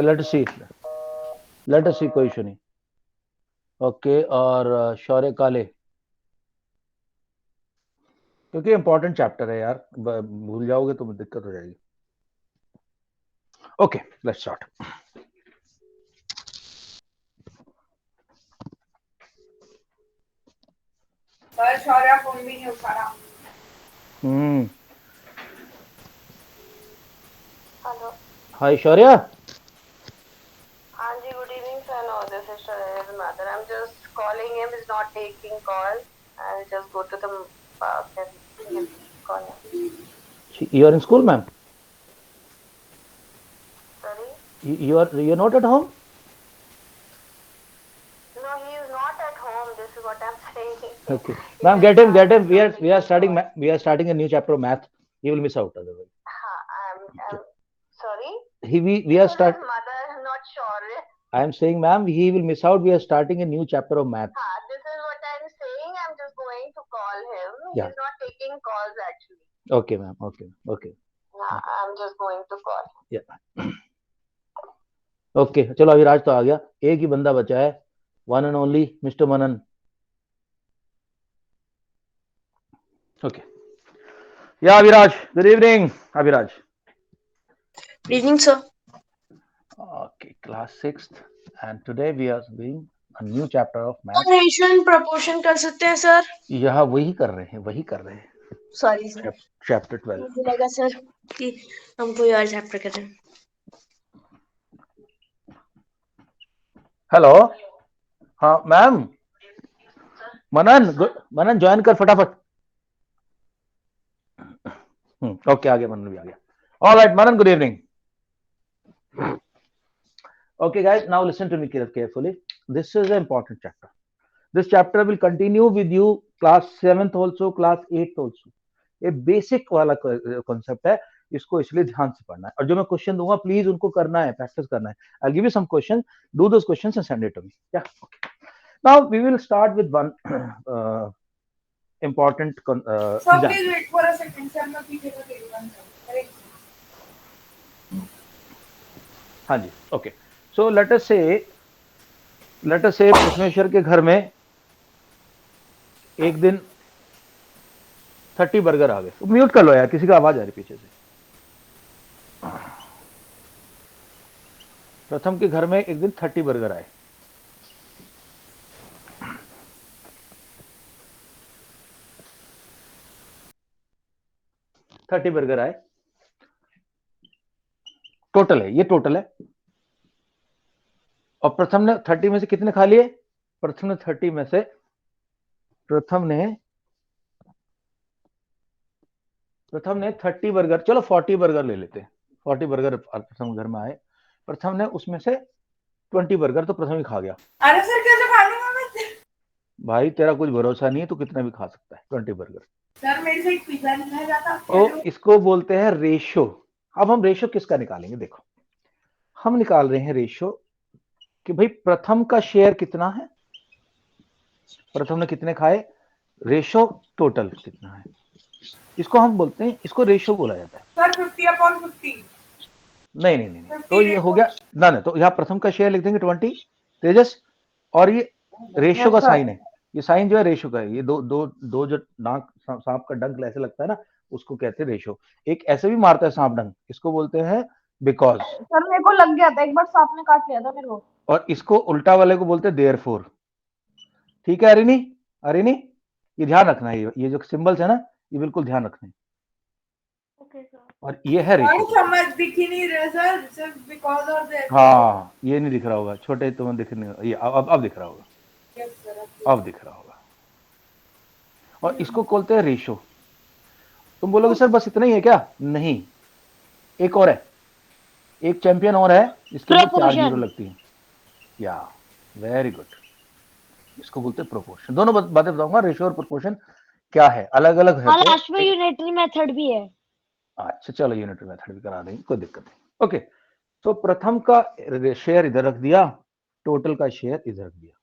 Let us सी, कोई issue नहीं। Okay, और शौर्य काले, क्योंकि इंपॉर्टेंट चैप्टर है यार, भूल जाओगे तो दिक्कत हो जाएगी। Okay, let's start. Sir Shaurya phone भी नहीं उठा रहा। हेलो। हाय शौर्य। हाँ जी, good evening sir. No, this is his mother. I'm just calling him. He's not taking call. I'll just go to the park and call him. You are in school, ma'am? Sorry? You're not at home? No, he is not at home. This is what I'm saying. Okay, ma'am, get him. We are starting a new chapter of math. He will miss out otherwise. I'm sorry. We are This is start. his mother, not sure. I am saying, ma'am, he will miss out. We are starting a new chapter of math. This is what I'm saying. I'm just going to call him. Yeah. He's not taking calls actually. Okay, ma'am. Okay. I'm just going to call him. Yeah. Okay, चलो अविराज तो आ गया, एक ही बंदा बचा है, one and only mister Manan. Okay, या Aviraj, good evening Aviraj. Good evening, sir. Okay, class 6th and today we are doing a new chapter of math. Ratio and proportion कर सकते हैं सर? यह वही कर रहे हैं। Sorry sir, chapter 12। मुझे लगा सर कि हम कोई और चैप्टर कर रहे हैं। हेलो, हाँ मैम, मनन ज्वाइन कर फटाफट। ओके, आ गया, मनन भी आ गया। Alright Manan, good evening. Okay guys, now listen to me carefully. This is an important chapter. This chapter will continue with you class 7th also, class 8th also. ये basic वाला concept है, इसको इसलिए ध्यान से पढ़ना है, और जो मैं क्वेश्चन दूंगा प्लीज उनको करना है, प्रैक्टिस करना है। I give you some question, do those questions and send it to me. या okay, now we will start with one important Sir, please wait for a second. Sir, मैं पीछे का देख रहा हूँ. हाँ जी, ओके। सो लेट अस से परमेश्वर के घर में एक दिन 30 बर्गर आ गए। म्यूट कर लो यार, किसी का आवाज आ रही पीछे से। प्रथम के घर में एक दिन 30 बर्गर आए। टोटल है, ये टोटल है। और प्रथम ने 30 में से कितने खा लिए? प्रथम ने 30 बर्गर, चलो 40 बर्गर ले लेते हैं। 40 बर्गर प्रथम घर में आए, प्रथम ने उसमें से 20 बर्गर तो प्रथम ही खा गया। अरे सर कैसे खा लूंगा मैं? भाई तेरा कुछ भरोसा नहीं है, तू कितना भी खा सकता है 20 बर्गर। सर मेरे से एक पिज्जा नहीं खाया जाता। तो इसको बोलते हैं रेशो। अब हम रेशो किसका निकालेंगे? देखो, हम निकाल रहे हैं रेशो कि भाई प्रथम का शेयर कितना है, प्रथम ने कितने खाए, रेशो टोटल कितना है, इसको हम बोलते हैं, इसको रेशो बोला जाता है। सर 50/50। नहीं, तो ये हो गया ना, तो यहाँ प्रथम का शेयर लिख देंगे 20 तेजस, और ये रेशो का साइन है, ये साइन जो है रेशो का है। ये दो जो नाक सांप का डंक ऐसे लगता है ना, उसको कहते हैं रेशो। एक ऐसे भी मारता है सांप डंक, इसको बोलते हैं बिकॉज। सर मेरे को लग गया था, एक बार सांप ने काट लिया था मेरे को। और इसको उल्टा वाले को बोलते हैं देयरफॉर। ठीक है अरिनी, ये ध्यान रखना है, ये जो सिंबल्स है ना, ये बिल्कुल ध्यान रखना है। Okay sir. और ये है रेशो। समझ दिख ही नहीं रहा सर, सिर्फ बिकॉज और देयर। हाँ, ये नहीं दिख रहा होगा, छोटे तुम्हें दिख नहीं, ये अब दिख रहा होगा, अब दिख रहा होगा। और इसको बोलते हैं रेशो। तुम बोलोगे सर बस इतना ही है क्या? नहीं, एक और है, एक चैंपियन और है, जिसके लिए 4 जीरो लगती है। या वेरी गुड, इसको बोलते हैं प्रोपोर्शन। दोनों बातें बताऊंगा, रेशो और प्रोपोर्शन क्या है, अलग अलग है। लास्ट में यूनिटरी मेथड भी है। अच्छा चलो, यूनिटरी मेथड भी करा देंगे, कोई दिक्कत नहीं। ओके, तो प्रथम का शेयर इधर रख दिया, टोटल का शेयर इधर रख दिया।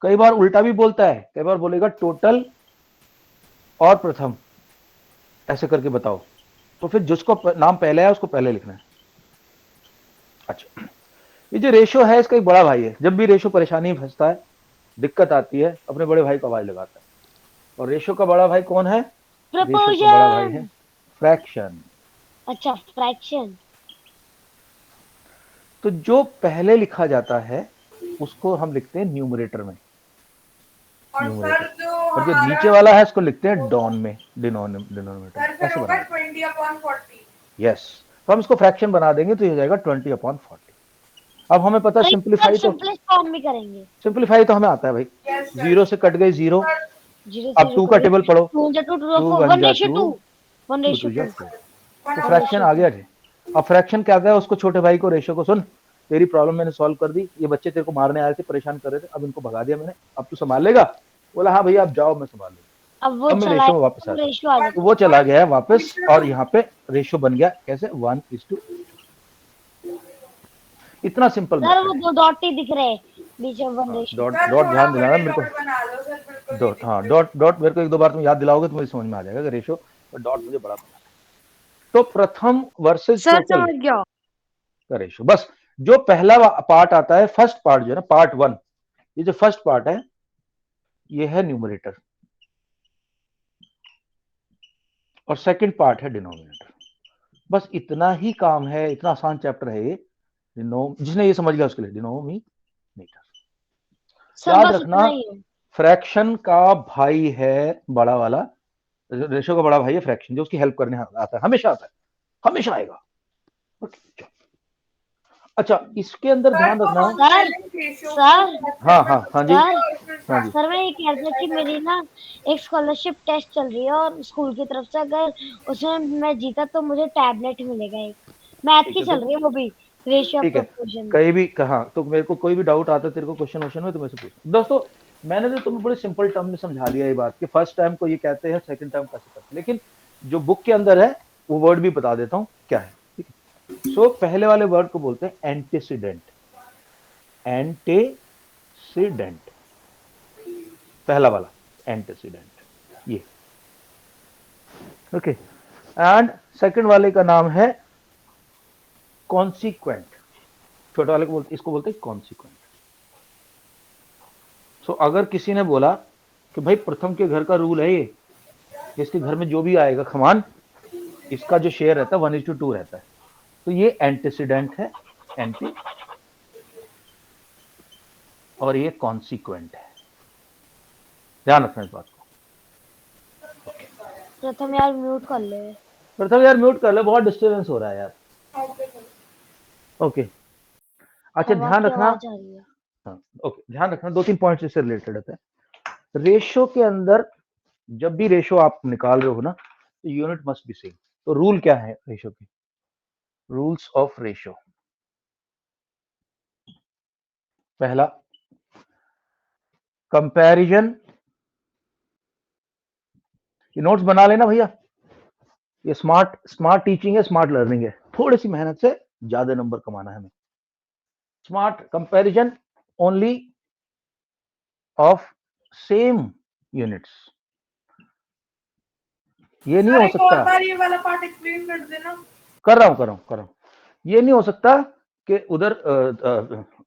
कई बार उल्टा भी बोलता है, कई बार बोलेगा टोटल और प्रथम, ऐसे करके बताओ। तो फिर जिसको नाम पहले है उसको पहले लिखना है। अच्छा, ये जो रेशो है इसका एक बड़ा भाई है। जब भी रेशो परेशानी में फंसता है, दिक्कत आती है, अपने बड़े भाई को आवाज लगाता है। और रेशो का बड़ा भाई कौन है? रेशो का बड़ा भाई है प्रपोर्शन। फ्रैक्शन। अच्छा, फ्रैक्शन। तो जो पहले लिखा जाता है उसको हम लिखते हैं न्यूमरेटर में, और सर न्यूमरेटर। जो और जो हमारा नीचे वाला है उसको लिखते हैं डॉन में, डिनोमिनेटर। सर फिर ऐसे होगा बना 20/40। यस। तो हम इसको फ्रैक्शन बना देंगे तो ये हो जाएगा 20/40। अब हमें पता है सर सिंपलेस्ट फॉर्म में करेंगे। सिंप्लीफाई तो हमें आता है भाई। Yes sir. जीरो से कट गई जीरो। सर जीरो अब जीरो टू का कट टेबल पढ़ो। 2 × 2 2 टू 4 वन 1 जा ratio to, 2 1 to ratio to जा 2 फोर। तो 1/2। फ्रैक्शन आ गया जी। अब फ्रैक्शन क्या है? उसको छोटे भाई को, रेशो को, सुन तेरी प्रॉब्लम मैंने सॉल्व कर दी, ये बच्चे तेरे को मारने आए थे, परेशान कर रहे थे, अब इनको भगा दिया मैंने, अब तू संभाल लेगा? बोला हाँ भैया आप जाओ मैं संभाल लूंगा। अब वो अब मैं रेशो में चलाएगा वापस आ तो गया। रेशियो आ तो जाता वो चला गया है वापस और यहाँ पे रेशो बन गया कैसे? 1:8। इतना सिंपल है। सर वो मेथड है। 2 डॉट ही दिख रहे हैं बीच में 1 हाँ, रेशियो। डॉट सर डॉट थोड़ा ध्यान दिलाना बड़े मेरे को। डॉट बना लो सर, बिल्कुल नहीं डॉट, हाँ दिख डॉट डॉट मेरे को एक दो बार तुम याद दिलाओगे तो मुझे समझ में आ जाएगा कि रेशो और डॉट मुझे बड़ा बनाना है। तो प्रथम वर्सेस सर टोटल समझ गया। का रेशो। बस जो पहला पार्ट आता है, फर्स्ट पार्ट जो है ना, पार्ट 1, ये जो फर्स्ट पार्ट है ये है न्यूमरेटर और सेकंड पार्ट है डिनोमिनेटर। बस इतना ही काम है, इतना आसान चैप्टर है ये। जिसने ये समझ लिया उसके लिए डिनोमिनेटर। सर याद बस रखना, इतना ही है। फ्रैक्शन का भाई है बड़ा वाला, रेशो का बड़ा भाई है फ्रैक्शन, जो उसकी हेल्प करने आता है, हमेशा आता है, हमेशा आएगा। Okay, अच्छा इसके अंदर सर ध्यान तो रखना। हम सर पहले रेशियो सर हाँ हाँ हाँ जी, हाँ जी। सर मैं ये कह रहा था कि मेरी ना एक स्कॉलरशिप टेस्ट चल रही है और स्कूल की तरफ से अगर उसमें मैं जीता तो मुझे टैबलेट मिलेगा एक। मैथ ठीक की है, चल तो रही है वो भी, रेशियो ऑफ ठीक है, प्रोपोर्शन। कहीं भी कहा तो मेरे को कोई भी डाउट आता है तेरे को क्वेश्चन वोश्चन में तो मेरे से पूछ दोस्तों। मैंने तो तुम्हें बड़े सिंपल टर्म में समझा दिया ये बात कि फर्स्ट टाइम को ये कहते हैं, सेकंड टाइम कैसे करते हैं, लेकिन जो बुक के अंदर है वो वर्ड भी बता देता हूँ क्या है। ठीक है, सो पहले वाले वर्ड को बोलते हैं एंटीसीडेंट। एंटीसीडेंट, पहला वाला एंटीसीडेंट ये। ओके, एंड सेकंड वाले का नाम है कॉन्सिक्वेंट। छोटे वाले को बोलते, इसको बोलते हैं कॉन्सिक्वेंट। सो अगर किसी ने बोला कि भाई प्रथम के घर का रूल है ये, इसके घर में जो भी आएगा खमान, इसका जो शेयर रहता है 1:2 रहता है, तो ये एंटीसीडेंट है, एंटी, और ये कॉन्सिक्वेंट है। ध्यान रखना इस बात को। प्रथम यार म्यूट कर ले। प्रथम यार म्यूट कर ले, बहुत डिस्टर्बेंस हो रहा है यार। ओके, अच्छा हवा ध्यान की रखना। आवाज आ रही है। हाँ, ओके ध्यान रखना, 2-3 पॉइंट्स इससे रिलेटेड होते हैं। रेशो के अंदर जब भी रेशो आप निकाल रहे हो ना, तो यूनिट मस्ट बी सेम। तो रूल क्या है रेशो की? रूल्स ऑफ रेशो, पहला कंपैरिजन। ये नोट्स बना लेना भैया, ये स्मार्ट स्मार्ट टीचिंग है, स्मार्ट लर्निंग है, थोड़ी सी मेहनत से ज्यादा नंबर कमाना है हमें। Smart comparison only of same units. ये नहीं सर हो एक और सकता, बार ये वाला पार्ट एक्सप्लेन कर देना। कर रहा हूं। ये नहीं हो सकता कि उधर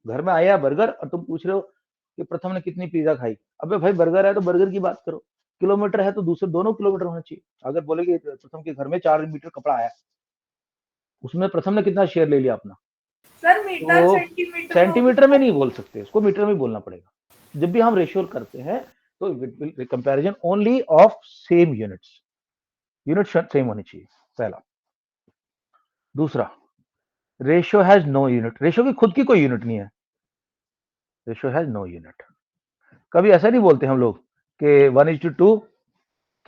घर में आया बर्गर और तुम पूछ रहे हो कि प्रथम ने कितनी पिज्जा खाई। अबे भाई बर्गर है तो बर्गर की बात करो, किलोमीटर है तो दूसरे दोनों किलोमीटर होना चाहिए। अगर बोले कि प्रथम के घर में 4 मीटर कपड़ा आया, उसमें प्रथम ने कितना शेयर ले लिया अपना, सर मीटर तो सेंटीमीटर सेंटीमीटर में नहीं बोल सकते, उसको मीटर में बोलना पड़ेगा। जब भी हम रेशियो करते हैं तो comparison only of same units, unit same होनी चाहिए, पहला। दूसरा, ratio has no unit. Ratio की खुद की कोई यूनिट नहीं है, रेशियो हैज नो यूनिट। कभी ऐसा नहीं बोलते हम लोग कि 1:2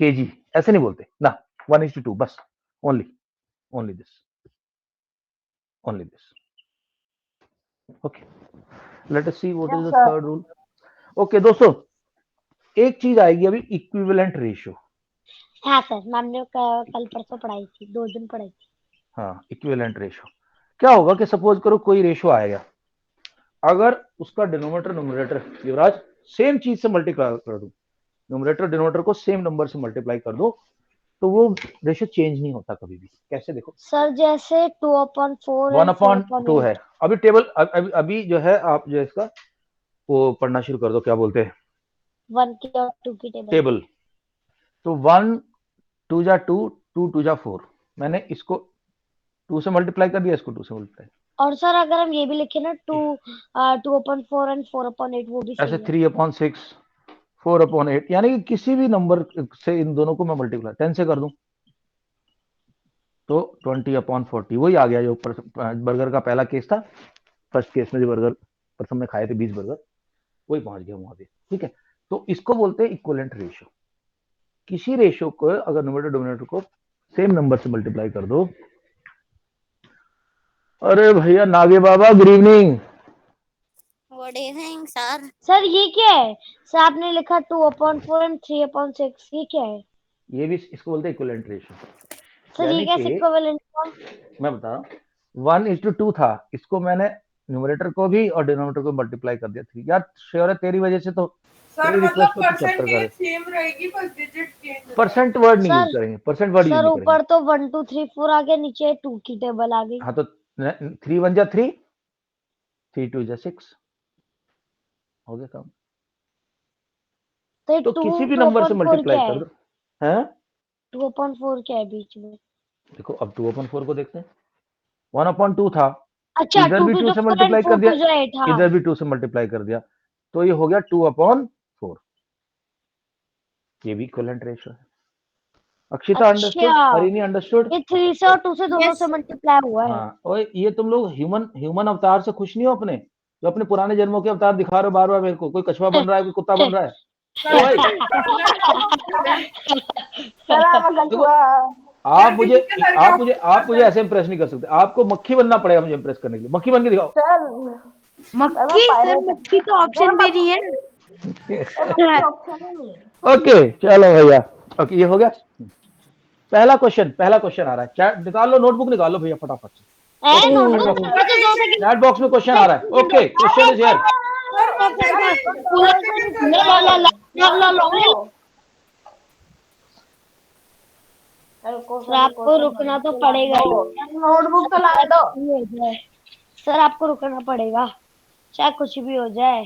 kg, ऐसे नहीं बोलते ना, 1:2 बस, only only this, only this. Okay, let us see what is the third rule. Okay दोस्तों, एक चीज आएगी अभी, इक्विवेलेंट रेशियो। हाँ सर, मैम ने कल परसों पढ़ाई थी, 2 दिन पढ़ाई थी। हाँ, इक्विवेलेंट रेशियो क्या होगा कि सपोज करो कोई रेशियो आएगा, अगर उसका डिनोमिनेटर न्यूमरेटर युवराज सेम चीज से मल्टीप्लाई कर दूं, न्यूमरेटर डिनोमिनेटर को सेम नंबर से मल्टीप्लाई कर दो, तो वो रेशियो चेंज नहीं होता कभी भी। कैसे देखो, सर जैसे 2/4 वन एंड अपॉन 2 4/8। है। अभी टेबल अभी जो है आप जो है इसका वो पढ़ना शुरू कर दो, क्या बोलते हैं 1 की और 2 की टेबल। टेबल। तो 1 2 जा 2, 2 2 जा 4, मैंने इसको 2 से मल्टीप्लाई कर दिया, इसको 2 से मल्टीप्लाई। और सर अगर हम ये भी लिखे ना 2/4 एंड 4/8 वो भी ऐसे सही है। 3/6, 4/8, यानी कि किसी भी नंबर से इन दोनों को मैं मल्टीप्लाई 10 से कर दूं तो 20/40 वही आ गया जो बर्गर का पहला केस था। फर्स्ट केस में जो बर्गर प्रथम में खाए थे 20 बर्गर, वही पहुंच गया वहां पे। ठीक है, तो इसको बोलते हैं इक्विवेलेंट रेशियो। किसी रेशियो को अगर न्यूमरेटर डोमिनेटर को सेम नंबर से मल्टीप्लाई कर दो। अरे भैया Nage Baba, good evening. Good evening sir. Sir ये क्या है? सर आपने लिखा 2/4 एंड 3/6, ये क्या है? ये भी इसको बोलते हैं इक्विवेलेंट रेशियो। सर ये यानी कैसे कि इक्विवेलेंट हुआ? मैं बता रहा हूँ, 1:2 था, इसको मैंने न्यूमरेटर को भी और डिनोमिनेटर को मल्टीप्लाई कर दिया 3। यार श्योर है तेरी वजह से तो, सर तेरी मतलब रिक्वेस्ट पे तो चैप्टर परसेंटेज करे। सेम रहेगी, बस डिजिट चेंज हो परसेंट वर्ड नहीं यूज सर करेंगे, परसेंट वर्ड यूज सर नहीं करेंगे। ऊपर तो 1 2 3 4 आ गया, नीचे 2 की टेबल आ गई। हाँ तो 3 1 जा 3, 3 2 जा 6, हो गया काम। तो तो 2 किसी भी नंबर से 2/4 मल्टीप्लाई क्या कर है? दो। हैं 2/4 क्या है बीच में? देखो अब 2/4 को देखते हैं। 1/2 था, अच्छा इधर 2 भी 2 2 जा से 4 एंड मल्टीप्लाई कर 4 दिया, 2 जा 8। हाँ इधर भी 2 से मल्टीप्लाई कर दिया, तो ये हो गया 2/4। ये भी इक्विवेलेंट रेशियो है। अक्षिता अंडरस्टूड, अच्छा हरिनी अंडरस्टूड। ये 3 से और 2 से दोनों से मल्टीप्लाई हुआ है। हाँ, और ये तुम लोग ह्यूमन ह्यूमन अवतार से खुश नहीं हो अपने, जो अपने पुराने जन्मों के अवतार दिखा रहे हो बार बार मेरे को। कोई कछुआ बन रहा है, कोई कुत्ता बन रहा है। ओ भाई देखो, आप सर मुझे किसी के सर के आप मुझे आप मुझे ऊपर ऐसे इंप्रेस नहीं कर सकते। आपको मक्खी बनना पड़ेगा मुझे इंप्रेस करने के लिए। मक्खी बन के दिखाओ। मक्खी सर, मक्खी तो ऑप्शन में नहीं है। ओके चलो भैया, ओके ये हो गया। पहला क्वेश्चन आ रहा है। चैट निकाल लो, नोटबुक निकाल लो भैया फटाफट से। ओके नोटबुक चैट बॉक्स में, मुझे 2 सेकंड चैट बॉक्स में क्वेश्चन आ रहा है। Okay question is here. Sir one second ला ला ला ला ला ला ला। सर आपको रुकना तो पड़ेगा ही। नोटबुक तो लाने दो। कुछ भी हो जाए सर, आपको रुकना पड़ेगा, चाहे कुछ भी हो जाए।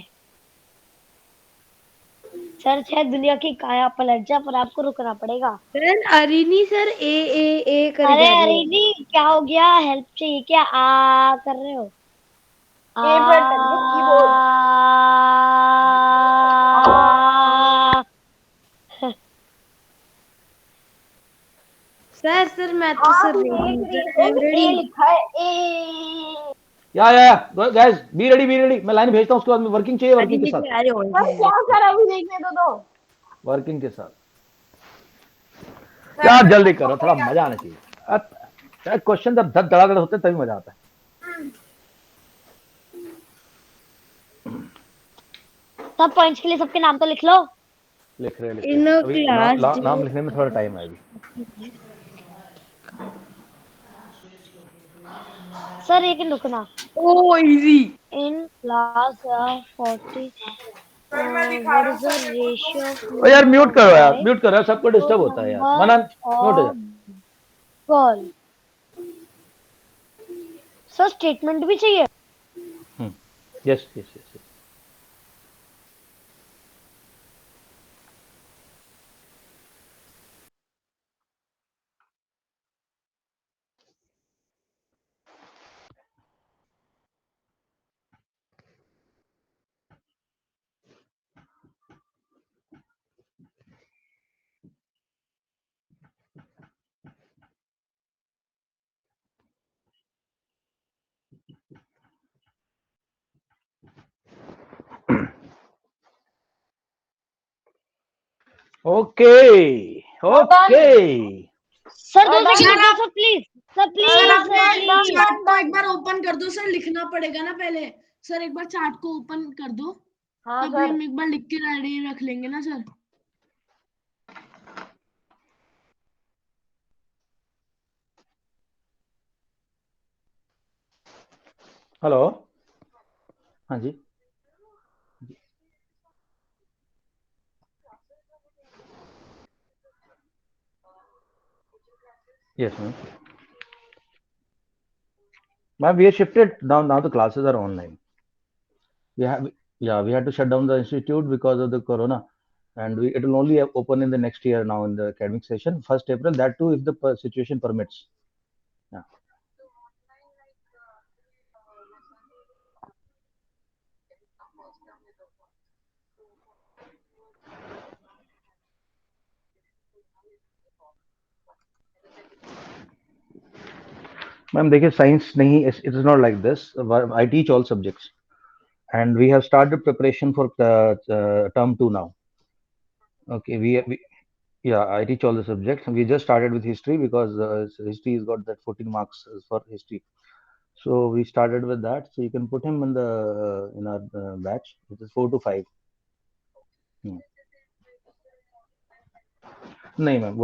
सर चाहे दुनिया की काया पलट जाए, पर आपको रुकना पड़ेगा। सर अरिनी सर ए करे अरे जा रही अरे है। जी क्या हो गया? हेल्प चाहिए क्या? आ कर रहे हो? ए बटन है कीबोर्ड। सर मैं तो sir ready I am a ready. लिखा है ए। या गाइस बी रेडी। मैं लाइन भेजता हूँ, उसके बाद में वर्किंग चाहिए, वर्किंग के अरिनी साथ, से आ रही सर है। क्या सर अभी देखने दो। वर्किंग के साथ। क्या जल्दी करो, थोड़ा मजा आना चाहिए। क्वेश्चन जब धड़ धड़ाधड़ होते हैं, तभी मजा आता है। सब पॉइंट्स के लिए सबके नाम तो लिख लो। लिख रहे इन अभी क्लास नाम लिखने में थोड़ा टाइम है अभी। सर एक रुकना। ओ इजी। इन क्लास 40 सर मैं दिखा व्हाट रहा इज हूँ द सर देखो तो। रेशियो ऑफ ओ यार म्यूट करो यार, बॉय म्यूट करो यार, सबको टू डिस्टर्ब होता है यार। नंबर मनन म्यूट हो जा। Of girl. सर स्टेटमेंट भी चाहिए। Yes yes yes. Okay okay sir 2 second रुको sir please. Sir please done, sir done, done, please. done, को done. एक बार ओपन कर दो सर, लिखना पड़ेगा ना पहले। सर एक बार चार्ट को ओपन कर दो, हाँ तभी सर। हम एक बार लिख के रेडी रख लेंगे ना सर। हेलो, हाँ जी। Yes, ma'am. Ma'am, we have shifted now. Now the classes are online. We have, yeah, we had to shut down the institute because of the corona, and it will only open in the next year now in the academic session, 1st April. That too, if the situation permits. Yeah. Ma'am, देखिए science नहीं, it is not like this. I teach all subjects, and we have started preparation for term 2 now. Okay, yeah, I teach all the subjects. We just started with history because history has got that 14 marks for history. So we started with that. So you can put him in the in our batch, which is 4 to 5. नहीं ma'am,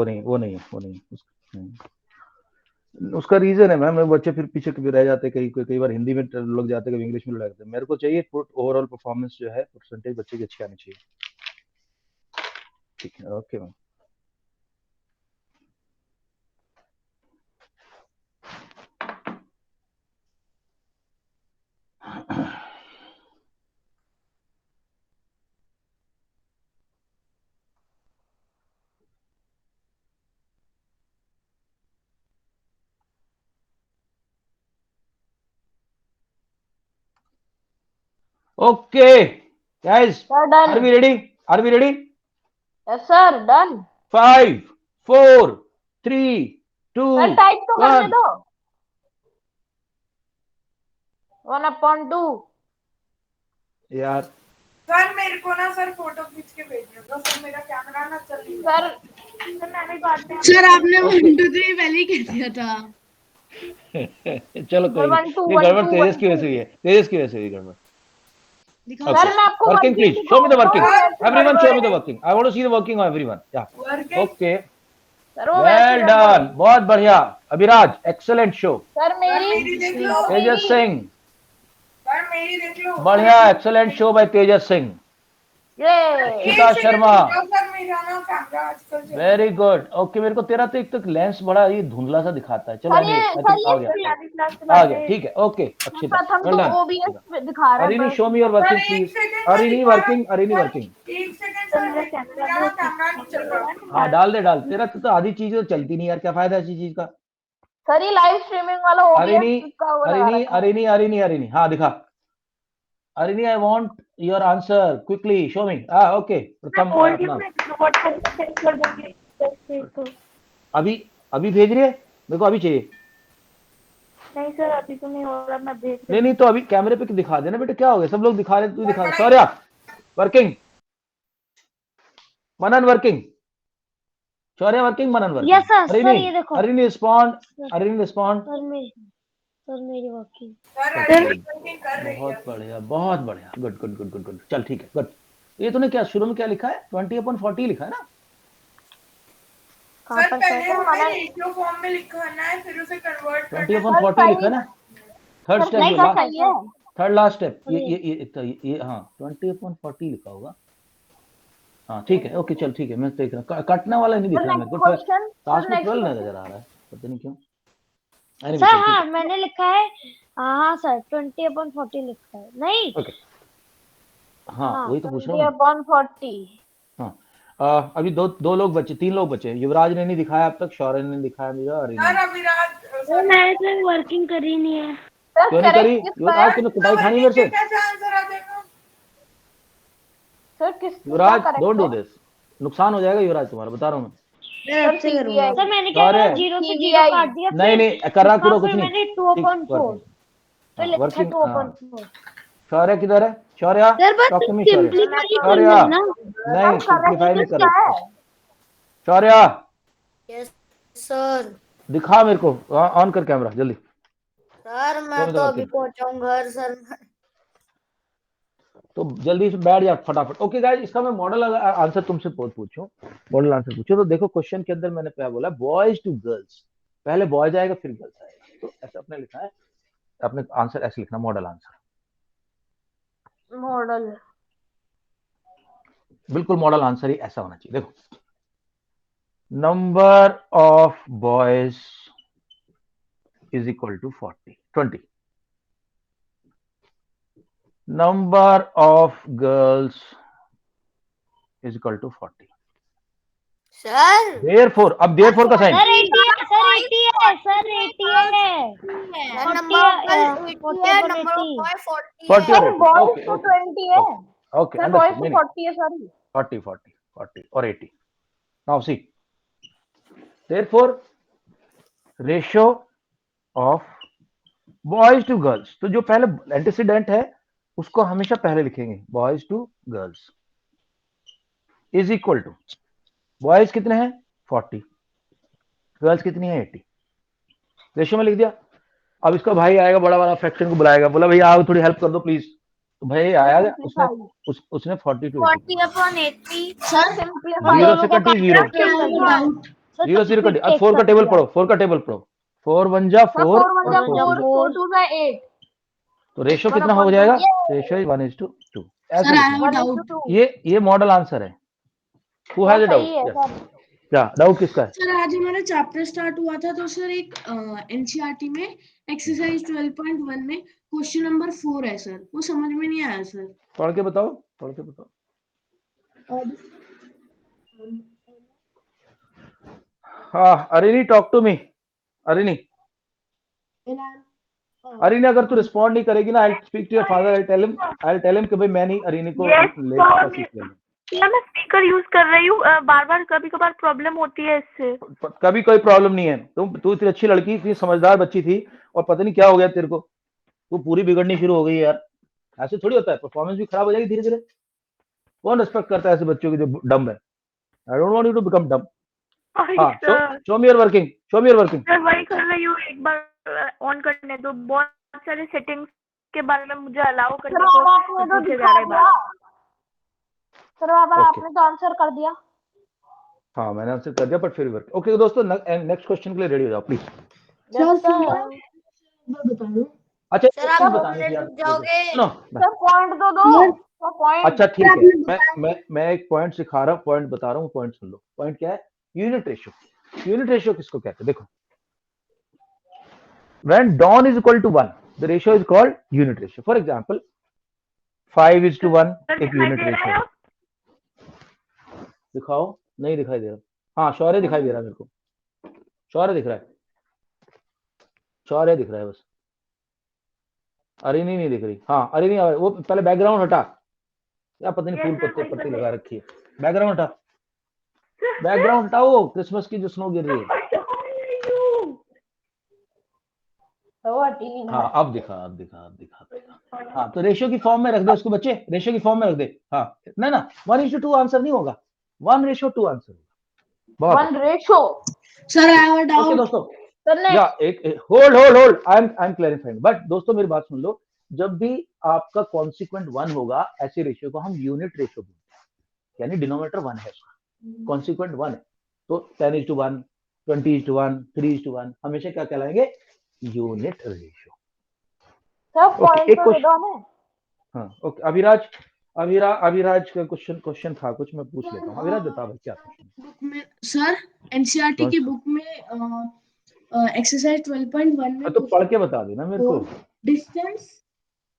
उसका reason है ma'am, बच्चे फिर पीछे कभी रह जाते, कई बार हिंदी में लग जाते, कभी इंग्लिश में लग जाते। मेरे को चाहिए ओवरऑल परफॉर्मेंस जो है, परसेंटेज बच्चे की अच्छी आनी चाहिए। ठीक है, okay ma'am. Okay, guys, Sir, done. are we ready? Are we ready? Yes, sir. Done. 5, 4, 3, 2, Sir, type तो करने 1. दो. 1/2. यार सर मेरे को ना सर फोटो खींच के भेजिए तो सर, मेरा कैमरा ना चल रही है। सर मैंने बात नहीं. सर आपने 1 2 3 पहले ही कह दिया था। चलो कोई नहीं, ये गड़बड़ तेजस की वजह से हुई है, तेजस की वजह से हुई गड़बड़। दिखाओ Okay. सर मैं आपको Working, please. Show me the working. दिखाऊंगा। Everyone, show me the working. I want to see the working of everyone. Yeah. Working? Okay. Sir वो Well done. बहुत बढ़िया. Abhiraj, excellent show. सर मेरी देख लो। तेजस सिंह, सर मेरी देख लो। बढ़िया, excellent show by तेजस सिंह. ये शिखा शर्मा, सर मेरा ना कैमरा आजकल चल- वेरी गुड. ओके, मेरे को तेरा तो एक तक लेंस बड़ा ये धुंधला सा दिखाता है. चलो सर आगे, ये I सर think आ ये गया, आ गया. ठीक है, ओके, अच्छी तरह. प्रथम Well तो done. OBS दिखा रहा अरिनी, है. show me your working, sir, एक please. Second Arini sir, working, Arini working. एक सेकंड सर, मेरा ना कैमरा नहीं चल रहा। हाँ, डाल दे. तेरा तो आधी चीज तो चलती नहीं यार, क्या फायदा ऐसी चीज का. सर ये लाइव स्ट्रीमिंग वाला अरिनी, OBS का वो लगा रखा है. अरिनी, हाँ दिखा. Arani, I want your answer quickly. Show me. Okay. प्रथम अपना अभी भेज रही है, मेरे को अभी चाहिए. नहीं सर अभी तो नहीं हो रहा, मैं भेज नहीं तो अभी कैमरे पे दिखा देना बेटा. क्या हो गया, सब लोग दिखा रहे, तू दिखा. शौर्या वर्किंग, मनन वर्किंग, शौर्या वर्किंग, मनन वर्किंग. Yes, sir. Sir, ये देखो. अरिनी रिस्पॉन्ड. सर मेरी वर्किंग. सर वर्किंग कर रही है। बहुत बढ़िया. गुड. चल ठीक है, गुड. ये तूने क्या शुरू में क्या लिखा है? 20/40 लिखा है ना? कहाँ सर पर पहले सर? हमें रेशियो फॉर्म में लिखना है, फिर उसे कन्वर्ट करना है। 20/40 लिखा है ना? थर्ड नहीं स्टेप, सर सही है. Third last step. ये हाँ 20/40 लिखा होगा. हाँ ठीक है, ओके चल ठीक है. मैं देख रहा हूँ, कटने वाला नहीं दिख रहा मेरे को. लास्ट में 12 नजर आ रहा है, पता नहीं क्यों. सर हाँ मैंने लिखा है. हाँ सर 20/40 लिखा है. नहीं ओके, हाँ वही तो पूछ रहा हूँ. 20/40. हाँ, अभी दो लोग बचे, 3 लोग बचे. युवराज ने नहीं दिखाया अब तक, शौर्य ने नहीं दिखाया, मेरा. सर अभिराज सर मैंने वर्किंग करी नहीं है. क्यों नहीं करी? युवराज तूने कुटाई खानी मेरे से. कैसे आंसर आ जाएगा? सर किस युवराज डोंट डू दिस, नुकसान हो जाएगा युवराज तुम्हारा, बता रहा हूँ मैं. सर मैंने क्या अरे। करा, 0 से 0 काट दिया. नहीं कर रहा करो कुछ फिर नहीं. मैंने 2/4 फिर लिखा वर्किंग. 2/4. शौर्य किधर है? शौर्य, टॉक टू मी. शौर्य नहीं, सिंपलीफाई नहीं कर रहा. शौर्य यस सर. दिखा मेरे को, ऑन कर कैमरा जल्दी. सर मैं तो अभी पहुंचाऊं घर सर. तो जल्दी से बैठ जा फटाफट. ओके गाइस, इसका मैं मॉडल आंसर तुमसे पूछूं, मॉडल आंसर पूछो तो देखो क्वेश्चन के अंदर मैंने क्या बोला, बॉयज टू गर्ल्स. पहले बॉयज आएगा फिर गर्ल्स आएगा. तो ऐसा अपने लिखा है, अपने आंसर ऐसे लिखना, मॉडल आंसर. मॉडल बिल्कुल मॉडल आंसर ही ऐसा होना चाहिए. देखो, number of boys is equal to 20. Number of girls is equal to 40. Sir Therefore, अब therefore का साइन सर 80 है, सर 80 है, सर 80 है। नंबर 40 ऑफ है, गर्ल 40 है, upon नंबर 80। ऑफ बॉय 40 40 है। और 80. बॉयज Okay, तो okay, 20 है okay, सर, understood. बॉयज तो नहीं, 40 है, सॉरी 40 और 80. Now see, therefore ratio of boys to girls, तो जो पहले एंटीसीडेंट है उसको हमेशा पहले लिखेंगे, boys to girls is equal to, boys कितने हैं 40, गर्ल्स कितनी है 80, रेशियो में लिख दिया। अब इसका भाई आएगा बड़ा वाला फ्रैक्शन को बुलाएगा, बोला भैया आओ थोड़ी हेल्प कर दो प्लीज, तो भाई आया उसने उसने 40 टू 80, 40 अपॉन 80 सर जीरो से कटी जीरो, डाउट जीरो से कटी। अब 4 का टेबल पढ़ो, 4 का टेबल पढ़ो, 4 1 जा 4 और 4 4 2 8 तो रेशियो कितना हो जाएगा, रेशियो इज 1:2। ऐसे सर आई लिखना। Have doubt. ये मॉडल आंसर है। Who has a doubt? क्या डाउट किसका है? सर आज हमारा चैप्टर स्टार्ट हुआ था तो सर एक एनसीईआरटी में एक्सरसाइज 12.1 में क्वेश्चन नंबर 4 है सर, वो समझ में नहीं आया सर। पढ़ के बताओ, पढ़ के बताओ। हाँ Arani talk to me. Arani Arani अगर तू रिस्पॉन्ड नहीं करेगी ना, I speak to your father, I tell him कि भाई मैं नहीं अरिनी को ले सीख लेंगे। मैं स्पीकर यूज कर रही हूँ, बार बार कभी कभार प्रॉब्लम होती है इससे। कभी कोई प्रॉब्लम नहीं है, तू इतनी अच्छी लड़की, इतनी समझदार बच्ची थी और पता नहीं क्या हो गया तेरे को, तू पूरी बिगड़नी शुरू हो गई यार। ऐसे थोड़ी होता है, परफॉर्मेंस भी खराब हो जाएगी धीरे धीरे। कौन रिस्पेक्ट करता है ऐसे बच्चों की जो डम है? I don't want you to become dumb. हाँ, show me your working, show me your working. Sir वही कर रही हूँ, एक बार ऑन करने दो। बहुत सारे सेटिंग्स के बारे में मुझे अलाउ करने को पूछे जा रहे हैं। सर आपने तो आंसर कर दिया। हाँ मैंने आंसर कर दिया, बट फिर वर्क। ओके दोस्तों, नेक्स्ट क्वेश्चन के लिए रेडी हो जाओ प्लीज। बता दो। अच्छा सर आप 2 मिनट रुक जाओगे? सुनो, पॉइंट तो दो पॉइंट। अच्छा ठीक है, मैं एक पॉइंट सिखा रहा हूँ, पॉइंट बता रहा हूँ, पॉइंट सुन लो। पॉइंट क्या है? Unit ratio. यूनिट रेशियो किसको कहते हैं? देखो, when dawn is equal to 1, the ratio is called unit ratio. For example, 5:1 एक यूनिट रेशियो है। दिखाओ, नहीं दिखाई दे रहा। हाँ शौर्य दिखाई दे रहा है मेरे को, शौर्य दिख रहा है, शौर्य दिख रहा है बस, अरिनी नहीं दिख रही। हाँ अरिनी, वो पहले बैकग्राउंड हटा, या पता नहीं फूल पत्ते पत्ती लगा रखी है। बैकग्राउंड हटा, बैकग्राउंड हटाओ, क्रिसमस की जो स्नो गिर रही है। हाँ अब दिखा, अब दिखा। हाँ तो रेशियो की फॉर्म में रख दे उसको बच्चे, रेशियो की फॉर्म में रख दे। हाँ ना 1:2 आंसर नहीं होगा, 1:2 आंसर होगा। 1:। Sir I have doubt. Okay दोस्तों, या एक hold I am clarifying. But दोस्तों मेरी बात सुन लो, जब भी आपका कॉन्सिक्वेंट 1 होगा, ऐसे रेशियो को हम यूनिट रेशियो बोलते हैं, यानी डिनोमिनेटर 1 है उसका, कॉन्सिक्वेंट 1 है। तो 10:1, 20:1, 3:1 हमेशा क्या कहलाएंगे? Unit ratio. सर पॉइंट एक तो दे दो हमें। हाँ ओके, अभिराज का क्वेश्चन था कुछ, मैं पूछ लेता हूँ। अभिराज बता भाई क्या क्वेश्चन? बुक में सर एनसीईआरटी की बुक में एक्सरसाइज 12.1 में तो पढ़ के बता देना मेरे को। डिस्टेंस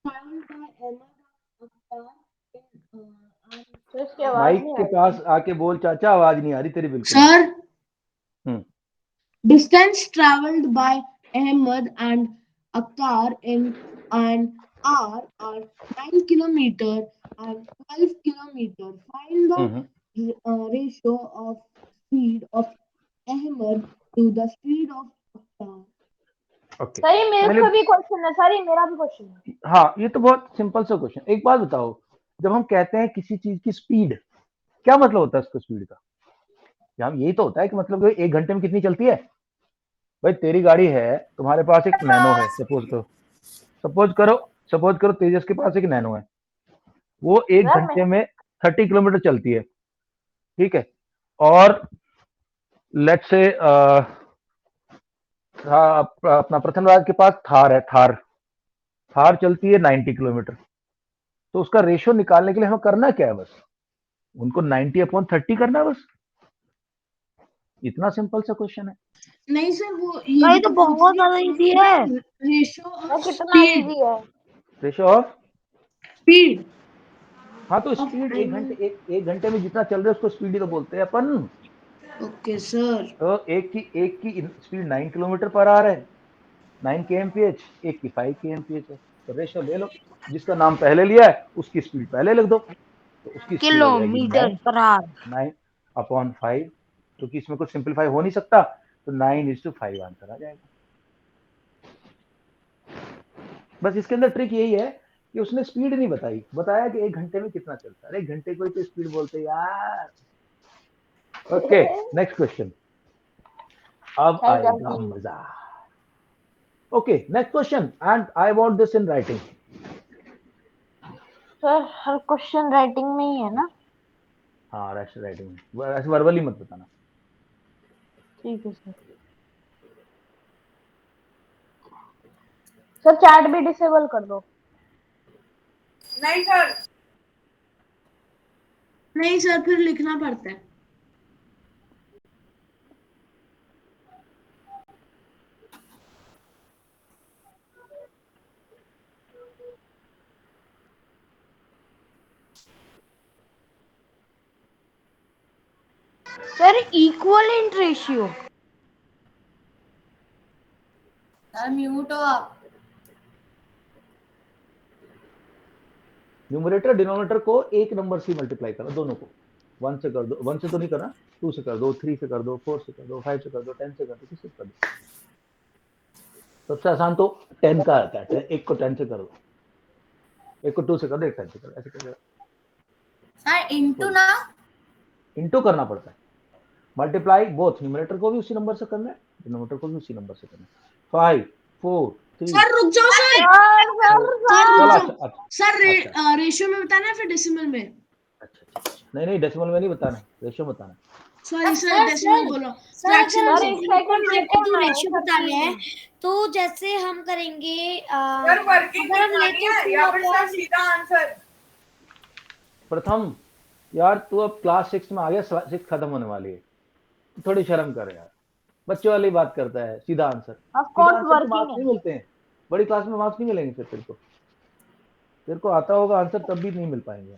ट्रैवल्ड बाय एमा माइक के पास आके बोल चाचा, आवाज नहीं आ रही तेरी बिल्कुल। Sir distance travelled by Ahmed and Akhtar in an hour are 9 kilometer and 12 kilometer. Find the ratio of speed of Ahmed to the speed of Akhtar. Okay सही, मेरे को भी क्वेश्चन है सर, मेरा भी क्वेश्चन है। हाँ ये तो बहुत सिंपल सा क्वेश्चन। एक बात बताओ, जब हम कहते हैं किसी चीज की स्पीड, क्या मतलब होता है उसको स्पीड का? यही तो होता है कि मतलब 1 घंटे में कितनी चलती है। भाई तेरी गाड़ी है, तुम्हारे पास एक नैनो है, सपोज करो तेजस के पास एक नैनो है, वो 1 घंटे में 30 किलोमीटर चलती है, ठीक है। और लेट्स से अपना प्रथमराज के पास थार है, थार चलती है 90 किलोमीटर। तो उसका रेशियो निकालने के लिए हमें करना क्या है? बस उनको 90/30 करना है, बस इतना सिंपल सा क्वेश्चन है। नहीं सर, वो भाई तो बहुत ज्यादा इजी है। रेशो वो ऑफ कितना स्पीड। इजी है। रेशो ऑफ, स्पीड हाँ तो ऑफ स्पीड एनिमल। एक घंटे में जितना चल रहा है उसको स्पीड ही तो बोलते हैं अपन। Okay sir. तो एक की स्पीड 9 किलोमीटर पर आवर है, 9 kmph, एक की 5 kmph है। तो रेशो ले लो, जिसका नाम पहले लिया है उसकी स्पीड पहले लिख दो, तो उसकी स्पीड हो जाएगी किलोमीटर पर आवर। 9/5, क्योंकि इसमें कुछ सिंपलीफाई हो नहीं सकता, तो 9:5 आंसर आ जाएगा। बस इसके अंदर ट्रिक यही है कि उसने स्पीड नहीं बताई, बताया कि एक घंटे में कितना चलता है। अरे घंटे को ही तो स्पीड बोलते हैं यार। ओके, नेक्स्ट क्वेश्चन, अब आएगा मजा। Okay, next question, and I want this in writing. Sir her question writing में ही है ना? हाँ, रैश राइटिंग, ऐसे वर्बली मत बताना। ठीक है सर। सर चैट भी डिसेबल कर दो। नहीं सर, नहीं सर, फिर लिखना पड़ता है। Sir equivalent ratio. Sir mute हो आप। न्यूमरेटर डिनोमिनेटर को एक नंबर से मल्टीप्लाई करो, दोनों को 1 से कर दो, 1 से तो नहीं करना, 2 से कर दो, 3 से कर दो, 4 से कर दो, 5 से कर दो, 10 से कर दो, किसी से कर दो। सबसे आसान तो 10 का आता है, एक को 10 से कर दो, एक को 2 से कर दो, एक 10 से कर दो, ऐसे कर दो। सर इनटू ना। इंटू करना पड़ता है, मल्टीप्लाई बोथ, न्यूमरेटर को भी उसी नंबर से करना है, डिनोमिनेटर को भी उसी नंबर से करना है। 5 4 3। सर रुक जाओ सर। सर चलो, रुक अच्छा जाओ अच्छा सर। अच्छा रेशियो में बताना है फिर डेसिमल में। अच्छा, नहीं नहीं, डेसिमल में नहीं बताना, रेशियो बताना है। सॉरी सर, डेसिमल बोलो। फ्रैक्शन सर से। एक सेकंड रुको तो ना, रेशियो सर बता रहे हैं, प्लीज। तो जैसे हम करेंगे सर वर्किंग अगर हम दिखानी लेते है या फिर सर सीधा आंसर। प्रथम, यार तू अब क्लास 6 में आ गया, 6 खत्म होने वाली है, थोड़ी शर्म कर यार, बच्चों वाली बात करता है। सीधा आंसर, ऑफ सीधा कोर्स आंसर के वर्किंग मार्क्स है। नहीं मिलते हैं, बड़ी क्लास में मार्क्स नहीं मिलेंगे फिर तेरे को आता होगा आंसर तब भी नहीं मिल पाएंगे।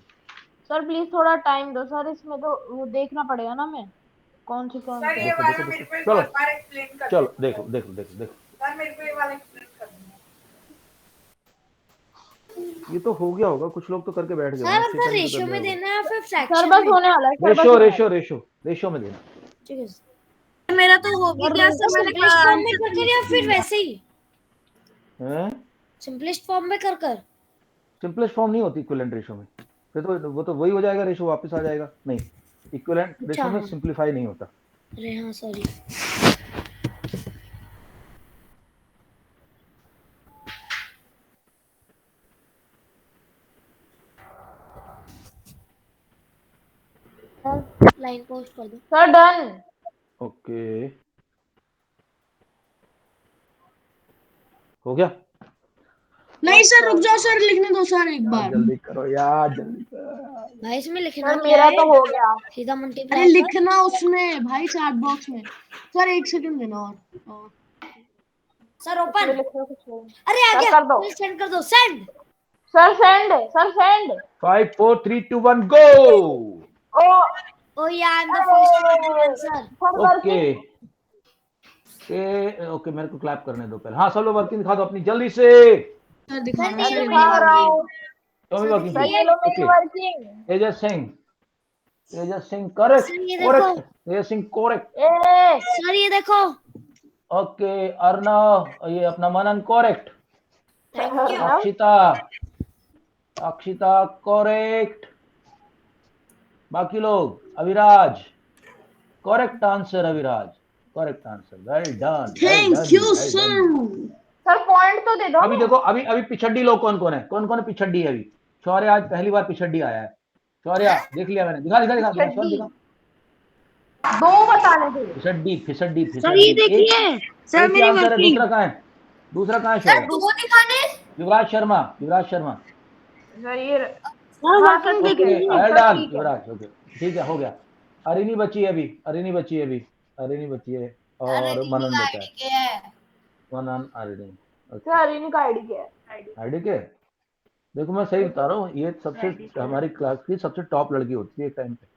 सर प्लीज थोड़ा टाइम दो सर, इसमें तो वो देखना पड़ेगा ना मैं कौन सर से। ये देखो वाला देखो मेरे देखो, को एक चलो और बार एक्सप्लेन कर चलो, दीजिए देखो सर। देखो देखो देखो, सर मेरे को ये वाला एक्सप्लेन कर दीजिए। ये तो हो गया होगा, कुछ लोग तो करके बैठ गए सर होंगे, आपका चेतन भी तो रेशियो कर में रहे होगा। देना है फिर सर फ्रैक्शन बस में? होने वाला है, सर बस रेशो होने रेशो वाला रेशो रेशो में देना। ठीक है। मेरा तो हो भी है। गया और सर, मैंने सिंपलेस्ट फॉर्म में आंसर कर तो कर या लिख फिर दिया। वैसे ही हैं? सिंपलेस्ट फॉर्म में कर कर? सिंपलेस्ट फॉर्म नहीं होती इक्विवेलेंट रेशो में, फिर तो वो तो वही हो जाएगा, रेशो वापस आ जाएगा। नहीं, इक्विवेलेंट अच्छा रेशो में हाँ, सिंपलीफाई नहीं होता। अरे हाँ सॉरी। सर लाइन पोस्ट कर दो। Sir done. ओके, हो गया। नहीं सर रुक जाओ सर, लिखने दो सर एक यार बार। जल्दी करो यार, जल्दी करो। भाई इसमें लिखना सर क्या मेरा है? तो हो गया। सीधा अरे मल्टीप्लाई कर। लिखना उसमें भाई, चैट बॉक्स में। सर एक सेकंड देना और। सर इसमें ओपन। लिखना कुछ नहीं। अरे आ सर गया, कर दो। सेंड कर दो, send. Sir send, sir send. 5 4 3 2 1 गो। ओ ओ या I am the first one answer. Sir okay, working. Okay, मेरे को क्लैप करने दो पहले। हाँ, सब लोग वर्किंग दिखा दो अपनी जल्दी से। सर दिखा सर रहा हूँ नहीं सर, तो एक मेरी दिखा बार। रहा वर्किंग। हूँ। टॉमी सर वर्किंग सर कीजिए। ये लो मेरी okay, working. Tejas Singh, Tejas Singh correct, sir ये देखो, करेक्ट, तेजस सिंह करेक्ट। ए सर ये देखो। ओके, अर्नव, ये अपना Manan correct. Thank you. Akshita, Akshita correct. बाकी लोग, Aviraj, correct answer, Aviraj correct answer, well done, well thank done, you well sir. Done. Sir point तो दे दो अभी ना। देखो, अभी अभी पिछड़ी लोग कौन कौन है, कौन कौन है पिछड़ी है अभी। शौर्य आज पहली बार पिछड़ी आया है। शौर्य देख लिया मैंने, दिखा दिखा दिखा दिखा, शौर्य दिखा। दो बताने थे। फिसड्डी फिसड्डी सर ये फिसड्डी, देखिए, सर एक ही मेरी आंसर है, वर्किंग। दूसरा कहाँ है, दूसरा कहाँ है सर शौर्य। दो दिखाने। युवराज शर्मा, युवराज शर्मा। सर ये सर हाँ सर वर्किंग ठीक देख ओके, है। लीजिए। वेल सर डन ठीक है। युवराज। ओके, ठीक है, हो गया। अरिनी बची है अभी, अरिनी बची है अभी, अरिनी बची है। और मनन बताए। मनन अरिनी। सर अरिनी का आईडी क्या है? आईडी के देखो मैं सही बता रहा हूँ, ये सबसे हमारी क्लास की सबसे टॉप लड़की होती है एक टाइम पे।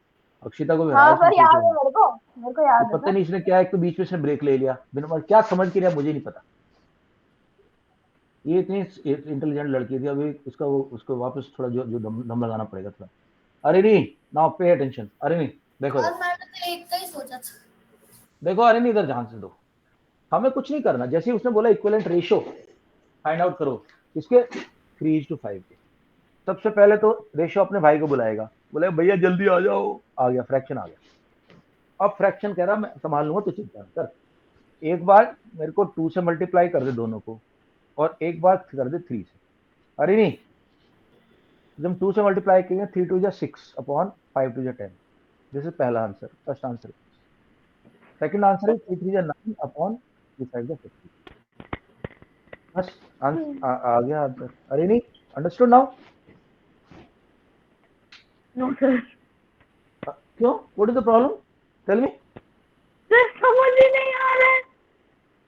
अक्षिता को भी हराया हाँ इसने सर याद क्रिकेट है में। मेरे को याद है पता सर। नहीं इसने क्या, एक तो बीच में इसने ब्रेक ले लिया बिना मतलब क्या समझ के लिया मुझे नहीं पता। ये इतनी इंटेलिजेंट लड़की थी, अभी उसका उसको वापस थोड़ा जो दम लगाना पड़ेगा थोड़ा। अरे नहीं, नाउ पे अटेंशन। अरे नहीं देखो और मैंने तो एक का ही सोचा था। देखो, अरे नहीं इधर ध्यान से दो। हमें कुछ नहीं करना, जैसे उसने बोला इक्विवेलेंट रेशियो फाइंड आउट करो इसके 3:5 के। सबसे पहले तो रेशियो अपने भाई को बुलाएगा, बोले भैया जल्दी आ जाओ, आ गया फ्रैक्शन आ गया। अब फ्रैक्शन कह रहा मैं संभाल लूंगा तो चिंता कर। एक बार मेरे को 2 से मल्टीप्लाई कर दे दोनों को, और एक बार कर दे 3 से। अरे नहीं, जब 2 से मल्टीप्लाई करेंगे 3 2 जा 6 अपॉन 5 2 जा 10। दिस इज पहला answer, first answer. Second answer is 3 3 जा 9 अपॉन 3 5 जा 50। बस आ गया आंसर। अरे नहीं, अंडरस्टूड नाउ? No sir. क्यों, what is the problem, tell me. Sir समझ ही नहीं आ रहा है।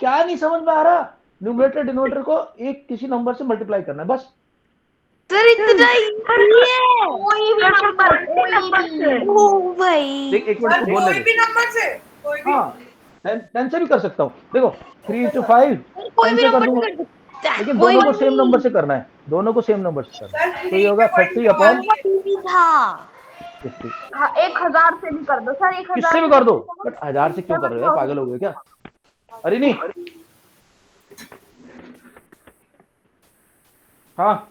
क्या नहीं समझ में आ रहा? न्यूमरेटर डिनोमिनेटर को एक किसी नंबर से मल्टीप्लाई करना है बस। सर इतना easy है। कोई भी नंबर से। ओ भाई। देख एक मिनट सर को बोलने कोई दे। भी नंबर से, कोई भी। हाँ 10 से भी कर सकता हूँ। देखो 3:5 कोई 10 भी से कर नंबर दूंगा, कर सकता है, लेकिन कोई दोनों को भी। सेम नंबर से करना है, दोनों को सेम नंबर से करना है। सर तो ये होगा 30 अपॉन easy था। 50। हाँ 1000 से भी कर दो सर, 1000 किससे भी से कर दो, कर बट 1000 से क्यों कर रहे हो, पागल हो गए क्या? अरे नहीं, हाँ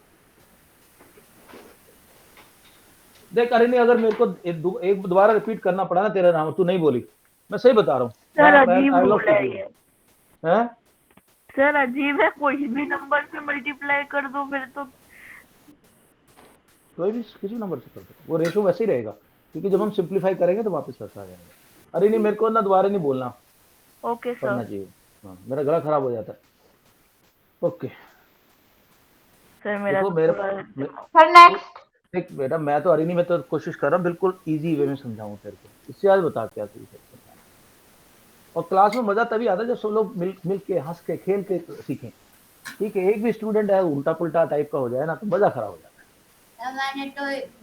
देख अरे नहीं, अगर मेरे को एक दोबारा रिपीट करना पड़ा ना तेरा नाम, तू नहीं बोली, मैं सही बता रहा हूँ। सर अजीब हो रहा है ये। हैं? सर अजीब है, कोई भी नंबर से मल्टीप्लाई कर दो फिर तो। कोई भी किसी नंबर से कर दो, वो रेशो वैसे ही रहेगा, क्योंकि जब हम सिंप्लीफाई करेंगे तो वापस वैसा आ जाएगा। अरे नहीं, मेरे को ना दोबारा नहीं बोलना, ओके पढ़ना सर। चाहिए। हाँ मेरा गला खराब हो जाता है। ओके सर मेरा देखो तो मेरे सर नेक्स्ट। देख बेटा, मैं तो अरे में तो कोशिश कर रहा हूँ बिल्कुल इजी वे में समझाऊं तेरे को, इससे आज बता क्या सही है। और क्लास में मजा तभी आता है जब सब लोग मिल के हंस के खेल के सीखें। ठीक है, एक भी स्टूडेंट है उल्टा पुल्टा टाइप का हो जाए ना तो मजा खराब हो जाता है।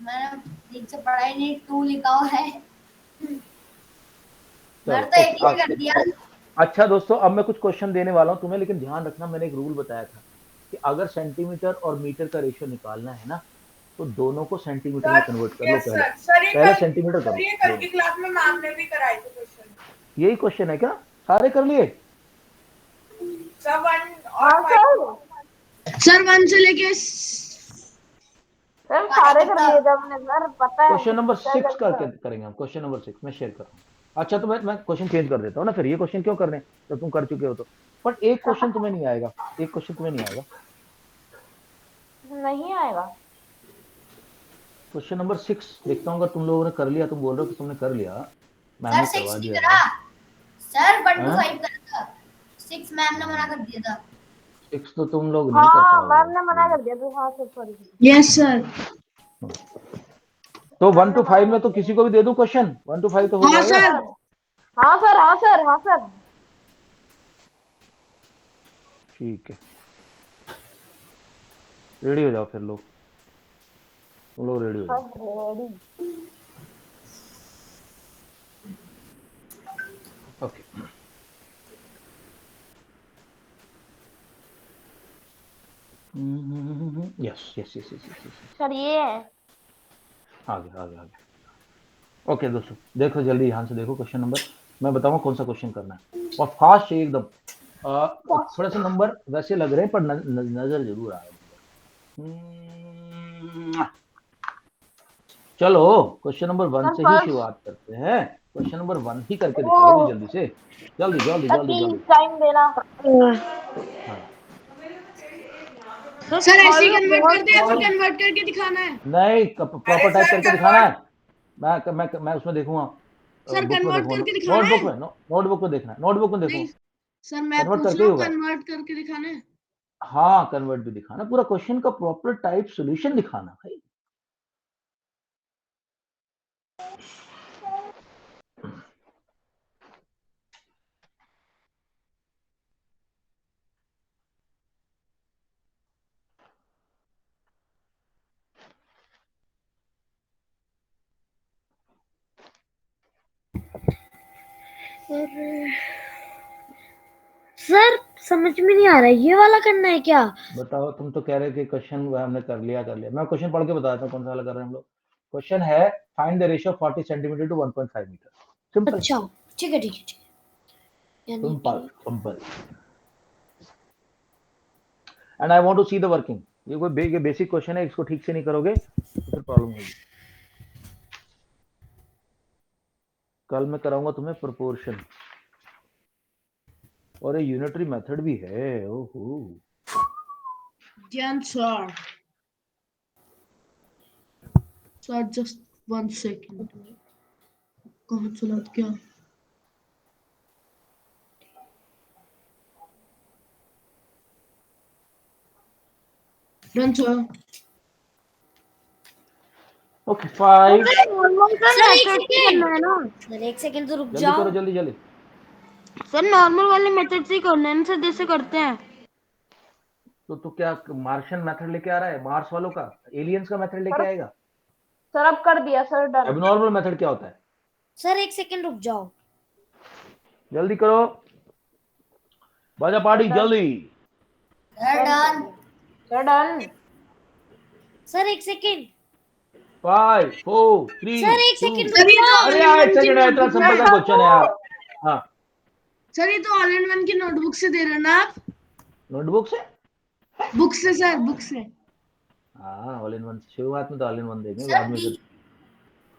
मैंने ठीक से पढ़ा ही नहीं, 2 लिखा हुआ है। मैंने तो चलो एक ही कर दिया। अच्छा दोस्तों, अब मैं कुछ क्वेश्चन देने वाला हूं तुम्हें, लेकिन ध्यान रखना मैंने एक रूल बताया था कि अगर सेंटीमीटर और मीटर का रेशियो निकालना है ना तो दोनों को सेंटीमीटर में कन्वर्ट कर लो। यस पहले सर ये पहले सेंटीमीटर करो। ये कल की क्लास में मैम ने भी कराए थे क्वेश्चन। यही क्वेश्चन है क्या, सारे कर लिए? सर 1 और 5। सर 1 से लेके सर सारे कर लिए थे हमने सर, पता है। क्वेश्चन नंबर 6 करके करेंगे हम। क्वेश्चन नंबर 6 मैं शेयर कर रहा हूँ। अच्छा तो मैं क्वेश्चन चेंज कर देता हूँ ना, फिर ये क्वेश्चन क्यों करने तो तुम कर चुके हो तो। बट एक क्वेश्चन तुम्हें नहीं आएगा, एक क्वेश्चन तुम्हें नहीं आएगा। नहीं आएगा। क्वेश्चन नंबर 6 देखता हूँ, अगर तुम लोगों ने कर लिया, तुम बोल रहे हो कि तुमने कर लिया, मैम सर ने 6 करवा नहीं दिया करा सर, 1 to हाँ? 5 करा था। 6 मैम ने मना कर दिया था। 6 तो तुम लोग नहीं कर हाँ मैम पाओगे। ने मना कर दिया था। हाँ सर सॉरी। Yes sir. तो 1 to 5 में तो किसी को भी दे दूं क्वेश्चन, 1 to 5 तो हो हाँ जाएगा। सर। हाँ सर हाँ सर हाँ सर। ठीक है, रेडी हो जाओ फिर लोग, तुम लोग रेडी हो जाओ। Ready. Okay yes yes yes yes yes sir ये है। आगे आगे आगे। ओके दोस्तों देखो जल्दी ध्यान से देखो, क्वेश्चन नंबर मैं बताऊंगा कौन सा क्वेश्चन करना है, और फास्ट चाहिए एकदम। थोड़ा सा नंबर वैसे लग रहे हैं पर नजर जरूर आ रहा है। चलो क्वेश्चन नंबर 1 से ही शुरुआत करते हैं। क्वेश्चन नंबर 1 ही करके दिखाओ जल्दी से, जल्दी जल्दी जल्दी जल्दी। टाइम देना। हाँ सर ऐसे ही कन्वर्ट कर दे या फिर कन्वर्ट करके दिखाना है? नहीं, प्रॉपर टाइप करके दिखाना है। मैं उसमें देखूंगा, सर बुक में कन्वर्ट देखूंगा, करके दिखाना नोटबुक है? में नोटबुक में देखना है, नोटबुक में देखो। नहीं सर, मैं कन्वर्ट पूछ करके रहा ही हूँ होगा। कन्वर्ट करके दिखाना है। हाँ कन्वर्ट भी दिखाना, पूरा क्वेश्चन का प्रॉपर टाइप सॉल्यूशन दिखाना भाई। सर समझ में नहीं आ रहा, ये वाला करना है क्या? बताओ, तुम तो कह रहे थे क्वेश्चन हमने कर लिया। मैं क्वेश्चन पढ़ के बताता हूँ कौन सा वाला कर रहे हैं हम लोग। क्वेश्चन है find the ratio 40 centimetre to 1.5 metre. Simple अच्छा ठीक है ठीक है ठीक है। यानी simple simple. And I want to see the working. ये कोई बेसिक क्वेश्चन है, इसको ठीक से नहीं करोगे तो फिर प्रॉब्लम होगी। कल मैं कराऊंगा तुम्हें प्रोपोर्शन, और ये यूनिटरी मेथड भी है। ओहो ज्ञान सर, सर जस्ट 1 सेकंड, कहाँ चला गया? Run sir. ओके 5। सर एक सेकंड है ना, सर एक सेकंड तो रुक जल्दी जाओ। करो, जल्दी जल्दी। सर नॉर्मल वाले मेथड से ही करना है ना सर, जैसे करते हैं। तो क्या मार्शियन मेथड लेके आ रहा है? मार्स वालों का, एलियंस का मेथड लेके आएगा? सर अब कर दिया सर, डन। एबनॉर्मल मेथड क्या होता है? सर एक सेकंड रुक जाओ। जल्दी करो, बाजा पार्टी जल्दी। Sir done. Sir done. Sir एक सेकंड। 5 4 3 सर एक 2। सेकंड रुक जाओ। अरे यार एक सेकंड, इतना सिंपल सा क्वेश्चन है यार। हाँ सर ये तो ऑल इन वन की नोटबुक से दे रहे हैं ना आप? नोटबुक से? बुक से सर, बुक से। हाँ ऑल इन वन, शुरुआत में तो ऑल इन वन देंगे, सर बाद में बी,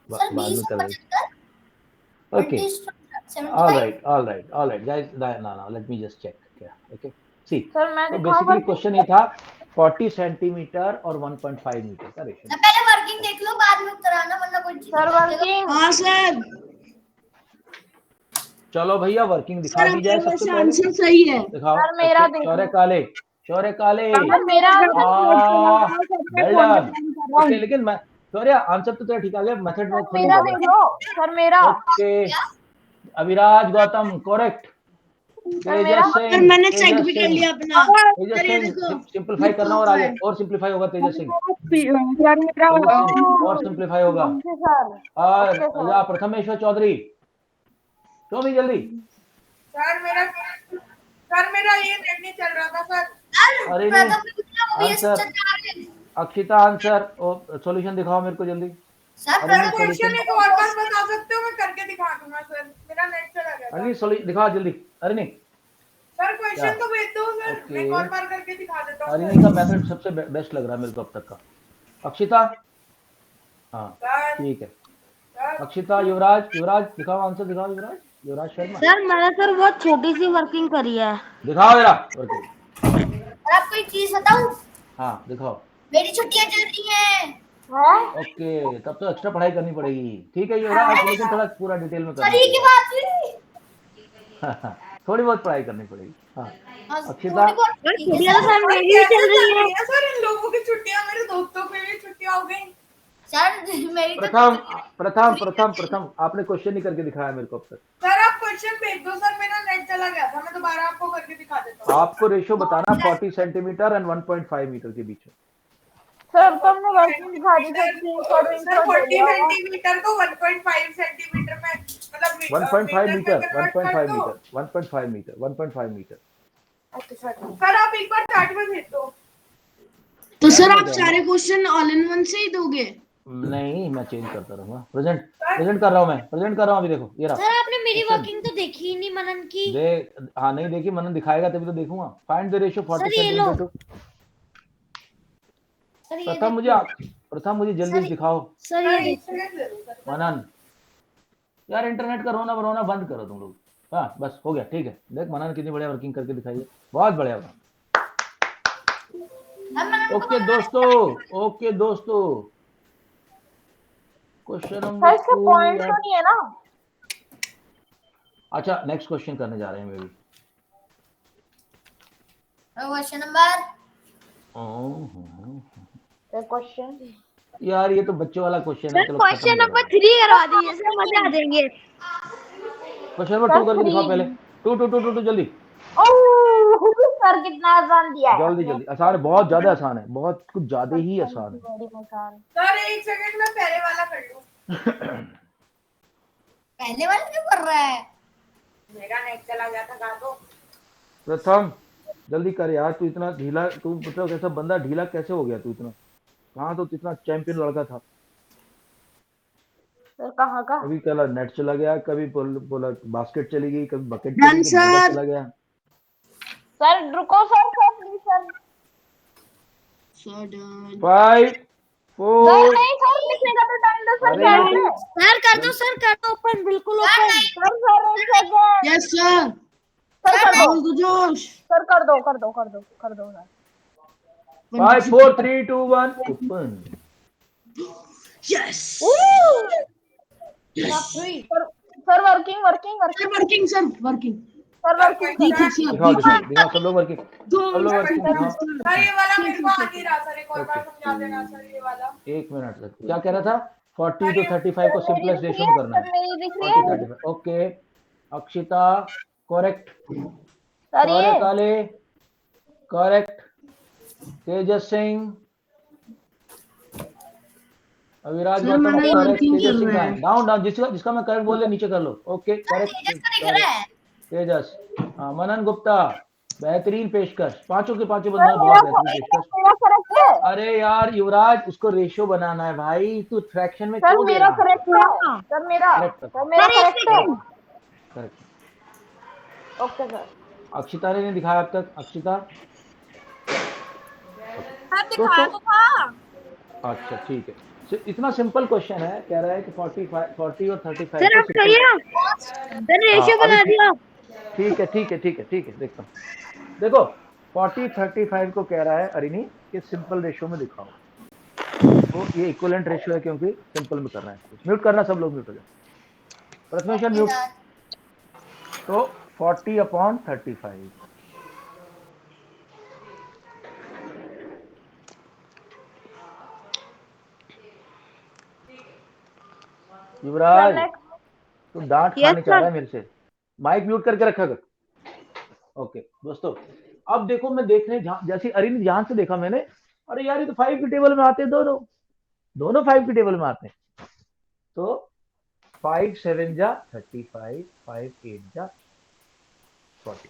फिर सर बाद में करवाएंगे। 20 okay 75। all right guys, no let me just check. Okay see, sir मैं तो दिखाऊं बेसिकली वर्किंग? क्वेश्चन ये था 40 सेंटीमीटर और 1.5 मीटर का रेशियो। पहले वर्किंग देख लो, बाद में कराना, वरना कोई चीज सर वर्किंग। हाँ सर। चलो भैया वर्किंग दिखा सर दी जाए हमारे सबसे वैसे पहले। आंसर सही है। दिखाओ। सर मेरा Okay, देखो। शौर्य काले सर मेरा वेल डन। ओके लेकिन मैं शौर्य आंसर तो तेरा ठीक आ गया, मेथड में खुद नहीं मेरा कर देख रहा। लो। सर मेरा। Okay Aviraj Gautam correct. Sir मेरा। सर मैंने चेक भी कर लिया अपना। तेजस सर ये सिंह देखो, सिंपलीफाई करना और आगे और सिंपलीफाई होगा। तेजस सिंह और सिंपलीफाई होगा। Okay sir. और ओके सर। प्रथमेश्वर चौधरी तो भी जल्दी। सर मेरा ये नेट नहीं चल रहा था सर। अरे नहीं आंसर, अक्षिता आंसर और सॉल्यूशन दिखाओ मेरे को जल्दी। सर अरे नहीं क्वेश्चन सॉल्यूशन, एक और बार बता सकते हो? मैं करके दिखा दूंगा सर, मेरा नेट चला गया अरे था। नहीं सॉल्यूशन दिखाओ जल्दी। अरे नहीं सर क्वेश्चन तो भेज दो सर, ओके। एक और बार करके दिखा देता हूँ अरे सर। नहीं का मेथड सबसे बेस्ट लग रहा है मेरे को अब तक का। अक्षिता हाँ सर ठीक है। सर अक्षिता युवराज दिखाओ आंसर, दिखाओ युवराज शर्मा सर मैंने सर बहुत छोटी सी वर्किंग करी है। दिखाओ जरा वर्किंग। और आपको एक चीज बताऊं, हाँ दिखाओ। मेरी छुट्टियां चल रही हैं। ओके तब तो एक्स्ट्रा पढ़ाई करनी पड़ेगी। ठीक है युवराज, लेकिन थोड़ा पूरा डिटेल में करना सर ये की बात हुई। थोड़ी बहुत पढ़ाई करनी पड़ेगी। हाँ हाँ, अक्षिता थोड़ी बहुत ठीक है छुट्टियां तो सर। सर मेरी भी चल रही है। सर इन लोगों की छुट्टियां, मेरे दोस्तों की भी छुट्टियां हो गई। सर मेरी तो प्रथम आपने क्वेश्चन नहीं करके दिखाया मेरे को अब तक। सर आप क्वेश्चन भेज दो सर, मेरा नेट चला गया था, मैं दोबारा आपको करके दिखा देता हूँ। आपको रेशियो बताना 40 सेंटीमीटर एंड 1.5 मीटर के बीच में। सर तुमने वर्किंग दिखा दी सर, स्क्रीनशॉट सर 40 दे दिया। सेंटीमीटर को 1.5 सेंटीमीटर में मतलब 1.5 मीटर कन्वर्ट कर दो। 1.5 मीटर। सर आप एक बार चैट में भेज दो। तो सर आप सारे क्वेश्चन ऑल इन वन से ही दोगे? नहीं मैं चेंज करता रहूंगा। प्रेजेंट कर रहा हूँ अभी देखो ये रहा। सर आपने मेरी वर्किंग तो देखी ही नहीं मनन की। हाँ नहीं देखी, मनन दिखाएगा तभी तो देखूंगा। फाइंड द रेशियो 40 सर ये लो। Centimetre to. सर ये प्रथम मुझे जल्दी से दिखाओ। सर ये देखो। मनन यार इंटरनेट का रोना बरोना बंद करो तुम लोग। हाँ बस हो गया ठीक है। देख मनन कितनी बढ़िया वर्किंग करके दिखाई है, बहुत बढ़िया। ओके दोस्तों क्वेश्चन सर इसका पॉइंट तो नहीं है ना? अच्छा नेक्स्ट क्वेश्चन करने जा रहे हैं मे भी। क्वेश्चन नंबर क्वेश्चन यार ये तो बच्चों वाला क्वेश्चन है। सर क्वेश्चन नंबर 3 करवा दीजिए सर, मजा आ जाएंगे। क्वेश्चन नंबर 2 करके दिखाओ पहले। टू जल्दी। सर कितना आसान दिया है। जल्दी आसान है, बहुत ज्यादा आसान है, बहुत कुछ ज्यादा ही आसान है। सर एक सेकंड में पहले वाला कर लूं। पहले वाला क्यों कर रहा है? मेरा नेट चला गया था गा दो। प्रथम जल्दी कर यार, तू इतना ढीला, तू मतलब कैसा बंदा ढीला कैसे हो गया तू इतना? कहाँ तो इतना चैंपियन लड़का था। सर कहाँ का? कभी चला नेट चला गया, कभी बोला बास्केट चली गई, कभी बकेट Done, चली, कभी मेरा sir. चला गया। सर रुको sir, sir please sir. Sir, done. 5 sir 4 नहीं सर, लिखने का तो टाइम दो सर, अरे क्या ये है? तो सर कर दो ओपन, बिल्कुल ओपन। सर सर एक सेकंड। Yes, sir. सर कर दो, All the Josh. सर कर दो कर दो कर दो कर दो sir. 5 4 3 2 1 open. Yes. Top 3. Sir working working Sir, working working, sir. Working. Sir working देखिए, sir. दिखाओ दिखाओ देखिए. दिखाओ, सब लोग वर्किंग, सब लोग वर्किंग दिखाओ। सर ये वाला मेरे को आ नहीं रहा सर, एक और बार समझा देना सर ये वाला। 1 मिनट तक क्या कह रहा था? 40 to 35 को सिंपलेस्ट रेशियो में करना सर है। मेरी दिख रही 40 है 35 ओके। अक्षिता करेक्ट, सर, ये सौर्य काले करेक्ट, तेजस सिंह, अविराज Sir, गौतम मैंने करेक्ट, working तेजस कर सिंह रहा का है. डाउन डाउन, जिसका मैं करेक्ट बोल रहा नीचे कर लो। ओके करेक्ट दिख रहा है। तेजस। हाँ, मनन गुप्ता बेहतरीन पेशकश, पांचों के पांचों सर बंदों ने मेरा बहुत बेहतरीन पेशकश। मेरा करेक्ट है। अरे यार युवराज, उसको रेशियो बनाना है भाई, तू फ्रैक्शन में सर क्यों दे मेरा रहा है? करेक्ट है। सर मेरा करेक्ट सर मेरा करेक्ट है। करेक्ट। Okay sir. अक्षिता ने नहीं दिखाया अब तक। अक्षिता सर दिखाया तो था। अच्छा ठीक है। इतना सिंपल क्वेश्चन है, कह रहा है कि 40 और 35 सर को आप सही सिंपल। हो, सर रेशियो अभी बना दिया। ठीक है ठीक है ठीक है ठीक है, देखता हूँ। देखो 40 35 को कह रहा है अरिनी कि सिंपल रेशियो में दिखाओ, तो ये इक्विवेलेंट रेशियो है क्योंकि सिंपल में कर रहा है। म्यूट करना, सब लोग म्यूट हो जाओ। प्रथमेश म्यूट। तो 40/35 युवराज, तू डांट यस खाने चाह रहा सर। है मेरे से। माइक म्यूट करके रखा कर। ओके दोस्तों, अब देखो मैं देखने जैसे अरिन ध्यान से देखा मैंने, अरे यार ये तो 5 की टेबल में आते हैं, दोनों दोनों 5 की टेबल में आते हैं। तो 5 7 जा 35, 5 8 जा 40।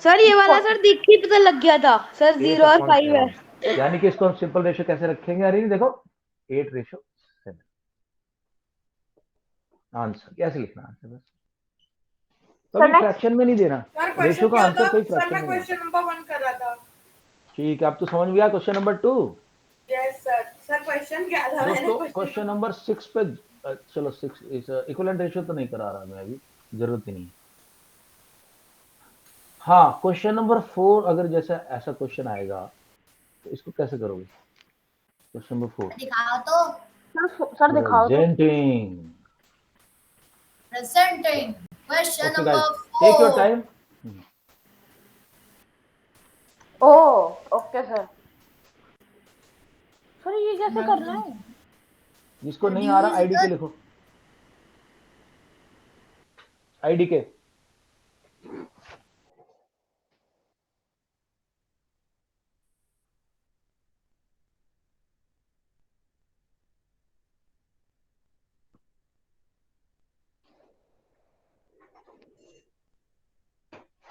सर ये वाला सर देख के पता लग गया था सर, 0 और 5 है। यानी कि इसको हम सिंपल रेशियो कैसे रखेंगे अरिन? देखो 8:7 आंसर कैसे लिखना आंसर, बस कभी फ्रैक्शन में नहीं देना। सर रेशियो क्वेश्चन का क्या आंसर था? कोई सर फ्रैक्शन मैं में नहीं। क्वेश्चन नंबर 1 कर रहा था। ठीक है, अब तो समझ में गया question number 2। Yes sir. Sir question क्या था? दोस्तों क्वेश्चन नंबर 6 पे चलो, 6 इस इक्विवेलेंट रेशियो तो नहीं करा रहा मैं अभी, जरूरत ही नहीं। हाँ, क्वेश्चन नंबर 4 अगर जैसा ऐसा क्वेश्चन आएगा तो इसको कैसे करोगे? क्वेश्चन नंबर 4 दिखाओ तो। सर दिखाओ तो। Presenting. Presenting question okay number guys, take your 4। Time. Oh okay sir. Sir ये कैसे करना है? जिसको नहीं आ रहा आईडी के लिखो, आईडी के।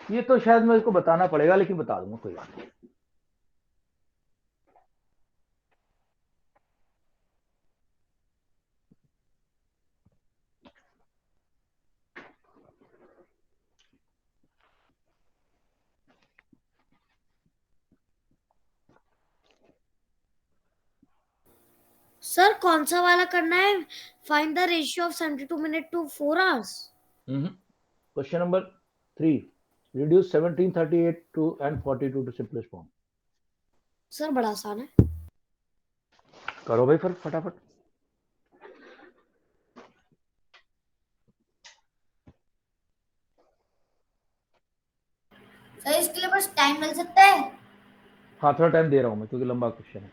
ये तो शायद मेरे को बताना पड़ेगा, लेकिन बता दूंगा, कोई बात नहीं। सर कौन सा वाला करना है? Find the ratio of 72 minute to 4 hours. Question number 3, reduce 1738 to and 42 to simplest form। Sir बड़ा आसान है। करो भाई फिर फटाफट। सर इसके लिए बस टाइम मिल सकता है? हाँ थोड़ा टाइम दे रहा हूँ मैं, क्योंकि लंबा क्वेश्चन है।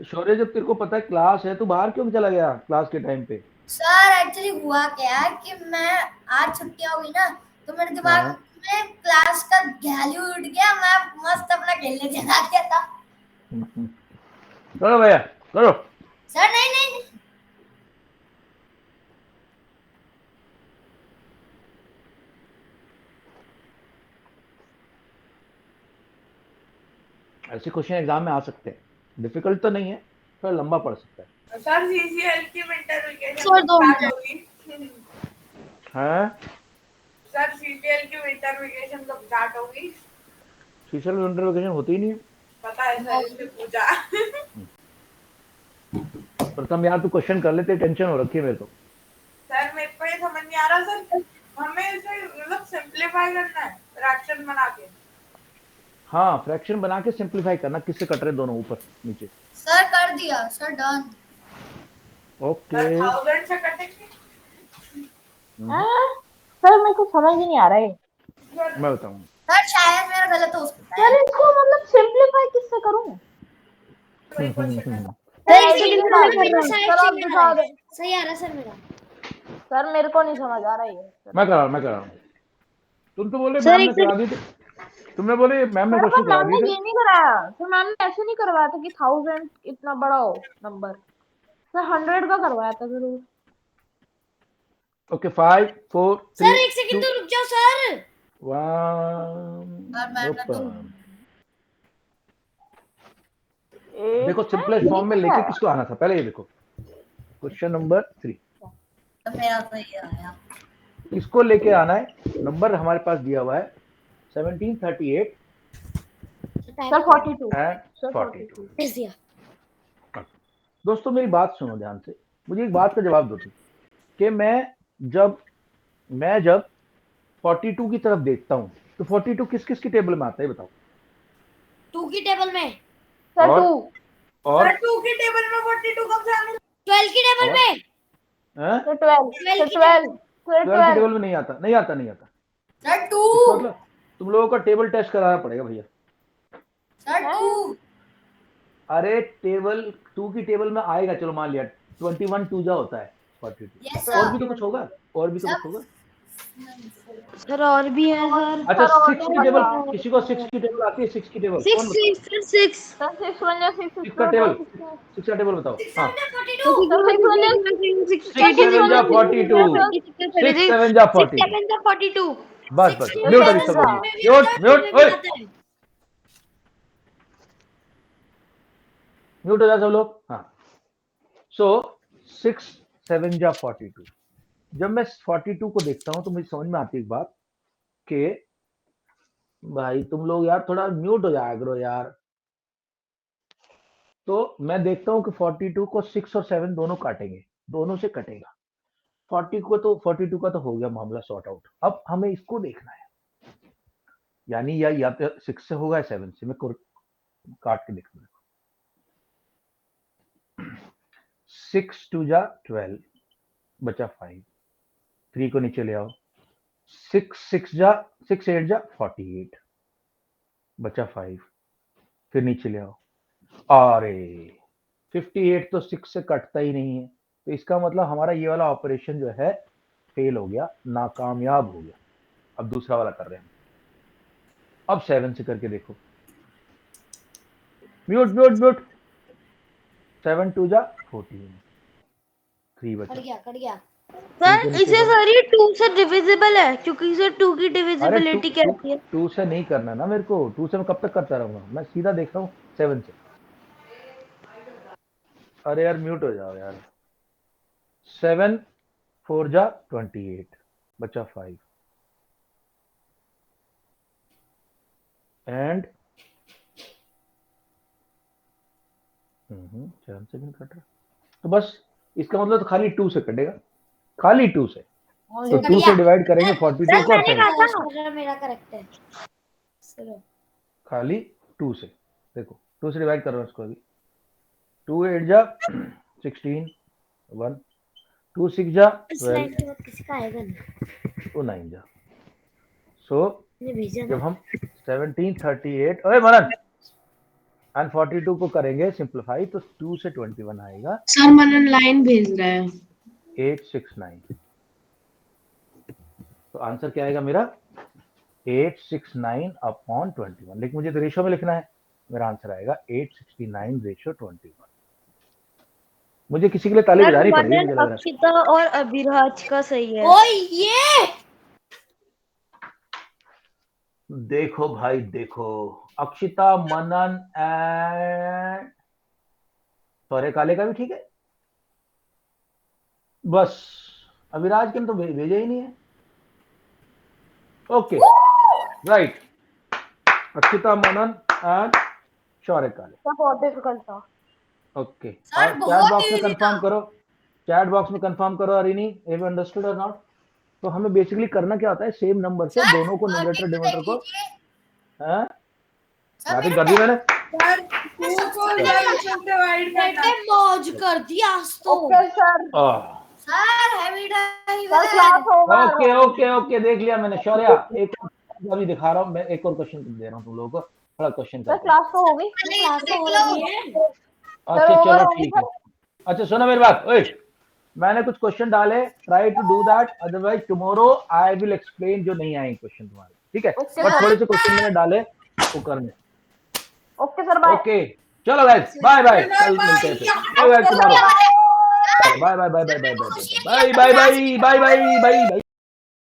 शौर्य, जब तेरे को पता है क्लास है, तू बाहर क्यों चला गया क्लास के टाइम पे? सर एक्चुअली हुआ क्या कि मैं आज छुट्टी हो गई ना, तो मेरे दिमाग में क्लास का ख्याल ही उठ गया, मैं मस्त अपना खेलने चला गया था। करो भैया करो। सर नहीं नहीं, नहीं। ऐसे क्वेश्चन एग्जाम में आ सकते हैं, डिफिकल्ट तो नहीं है, थोड़ा लंबा पड़ सकता है। सर सीसीएल की winter vacation sir, 2 start minute. होगी। हाँ, सर सीसीएल की विंटर वेकेशन कब स्टार्ट होगी? सीसीएल में विंटर वेकेशन होती ही नहीं है। पता है सर, इससे पूछा। प्रथम यार तू क्वेश्चन कर लेते, टेंशन हो रखी है मेरे को। सर मेरे को ये समझ नहीं आ रहा सर, हमें इसे मतलब सिंपलीफाई करना है फ्रैक्शन बना के। हाँ, फ्रैक्शन बना के सिंपलीफाई करना, किससे कट रहे दोनों, ऊपर नीचे। सर कर दिया सर, डन। ओके, सर 1000 से कटेंगे। सर मेरे को समझ ही नहीं आ रहा है मैं बताऊँ। सर शायद मेरा गलत हो सकता है। सर इसको मतलब सिंपलीफाई किससे करूं? कोई क्वेश्चन है? सर, एक ऐसे सेकंड, कैसे मेरा करेंगे? मेरा सर, शायद आप सही आ दिखा रहा दो। है। सही आ रहा है सर मेरा। सर मेरे को नहीं समझ आ रहा है ये। मैं करा रहा हूँ। तुम तो बोले सर, मैम एक ने करा दी थी, तुमने बोले मैम ने सर क्वेश्चन पर करा मैम ने दिए थे। ये नहीं कराया, सर मैम ने ऐसे नहीं करवाया था कि 1000 इतना बड़ा हो नंबर, सर 100 का करवाया था जरूर। ओके, 5 4 सर, 3 एक सेकंड 2 तो रुक जाओ सर। 1 सर मैम ने तो देखो सिंपलेस्ट फॉर्म में लेके किसको आना था, पहले ये देखो। क्वेश्चन नंबर 3, मेरा सही आया। इसको लेके आना है। नंबर हमारे पास दिया हुआ है 1738 सर 42 एंड सर 42। भेज दिया। दोस्तों मेरी बात सुनो ध्यान से, मुझे एक बात का जवाब दो तुम, कि मैं जब 42 की तरफ देखता हूँ तो 42 किस किस की टेबल में आता है, बताओ। 2 की टेबल में। सर और 2 और सर 2 की टेबल में 42 कब से आने? 12 की टेबल और? में। हैं? सर 12 12 सर की 12 सर 12 की 12 टेबल में नहीं आता। सर 2। इसका मतलब तुम लोगों का टेबल टेस्ट कराना पड़ेगा भैया। सर 2। अरे टेबल 2 की टेबल में आएगा, चलो मान लिया 21 2 जा होता है 42। यस और भी सर। तो कुछ होगा, और भी तो कुछ होगा। सर और भी है सर। अच्छा, सर और 6 नहीं की टेबल, पता। किसी को 6 की टेबल आती है? 6 की टेबल 6 कौन बताओ? 6 6 सर 6 1 या 6 6 का टेबल, 6 का टेबल बताओ। हाँ, 42 6 7 जा 42, 6 7 जा 42। 7 का 42। बस बस, म्यूट अभी सब लोग, म्यूट म्यूट ओए, म्यूट हो जा सब लोग। हाँ, सो 6 7 जा 42। जब मैं 42 को देखता हूं तो मुझे समझ में आती है एक बात, कि भाई तुम लोग यार थोड़ा म्यूट हो जाया करो यार। तो मैं देखता हूं कि 42 को 6 और 7 दोनों काटेंगे, दोनों से कटेगा। 42 का तो हो गया मामला सॉर्ट आउट। अब हमें इसको देखना है, यानी या तो 6 से होगा या 7 से। मैं काट के देखता हूं। 6 2 जा 12 बचा 5, 3 को नीचे ले आओ। 6 8 जा 48 बचा 5, फिर नीचे ले आओ। अरे 58 तो 6 से कटता ही नहीं है, तो इसका मतलब हमारा ये वाला ऑपरेशन जो है फेल हो गया, नाकामयाब हो गया। अब दूसरा वाला कर रहे हैं। अब 7 से करके देखो। Mute mute mute. 7 2 जा 14, 3 बचा। कट गया। सर इसे सर ये 2 से डिविजिबल है, क्योंकि इसे 2 की अरे डिविजिबिलिटी कहती है। 2 से नहीं करना ना मेरे को, 2 से मैं कब तक करता रहूंगा, मैं सीधा देख रहा हूँ 7 से। अरे यार म्यूट हो जाओ यार। 7 4 जा 28 बचा 5 एंड 7 से भी नहीं कट रहा, तो बस इसका मतलब तो खाली 2 से कटेगा, खाली 2 से। तो 2 से डिवाइड करेंगे 42 को और 7 मेरा करेक्ट है सर। खाली 2 से। देखो 2 से डिवाइड कर रहा हूँ इसको अभी। 2 8 जा 16 1, 2 6 जा 12, किसका आएगा नहीं। 2 9 जा। सो भेजा जब हम 1738 ओए मनन एंड 42 को करेंगे सिंप्लीफाई, तो 2 से 21 आएगा। सर मनन लाइन भेज रहा है। 869। तो आंसर क्या आएगा मेरा? 869 अपॉन 21। लेकिन मुझे तो रेशो में लिखना है, मेरा आंसर आएगा 869 रेशो 21। मुझे किसी के लिए ताली बजानी पड़ेगी, मुझे लग रहा है। अक्षिता और अभिराज का सही है। ओए ये देखो भाई देखो, अक्षिता, मनन एंड सौर्य काले का भी ठीक है। बस अविराज के तो भेजा ही नहीं है। Okay right, Akshita, Manan and Shaurya Kale. बहुत डिफिकल्ट था। ओके, सर, और चैट बहुत बॉक्स में easy कंफर्म था। करो, चैट बॉक्स में कंफर्म करो Arini, have understood or not. तो हमें बेसिकली करना क्या होता है, सेम नंबर से सर, दोनों को और न्यूमरेटर एक डिनोमिनेटर को, कीजिए। हैं सर, मैपिंग मेरा कर दी मैंने। सर 2 को जब डिवाइड करना बेटे मौज कर दी आज तो। Okay sir, sir heavy sir class over. Okay okay okay, देख लिया मैंने। शौर्या एक अभी दिखा रहा हूँ मैं, एक और क्वेश्चन दे रहा हूँ तुम लोगों को, थोड़ा क्वेश्चन सर करते हैं। क्लास तो हो गई। क्लास तो हो रही है। अच्छा over चलो होगी ठीक है। अच्छा सुनो मेरी बात, ओए मैंने कुछ क्वेश्चन डाले, try to do that, otherwise tomorrow I will explain जो नहीं आएंगे क्वेश्चन तुम्हारे, ठीक है। Okay, but sir. थोड़े से क्वेश्चन मैंने डाले वो करने। Okay sir, bye. ओके चलो गाइस, बाय बाय, कल मिलते हैं फिर, tomorrow. Bye bye bye bye bye bye bye bye bye bye bye bye bye bye.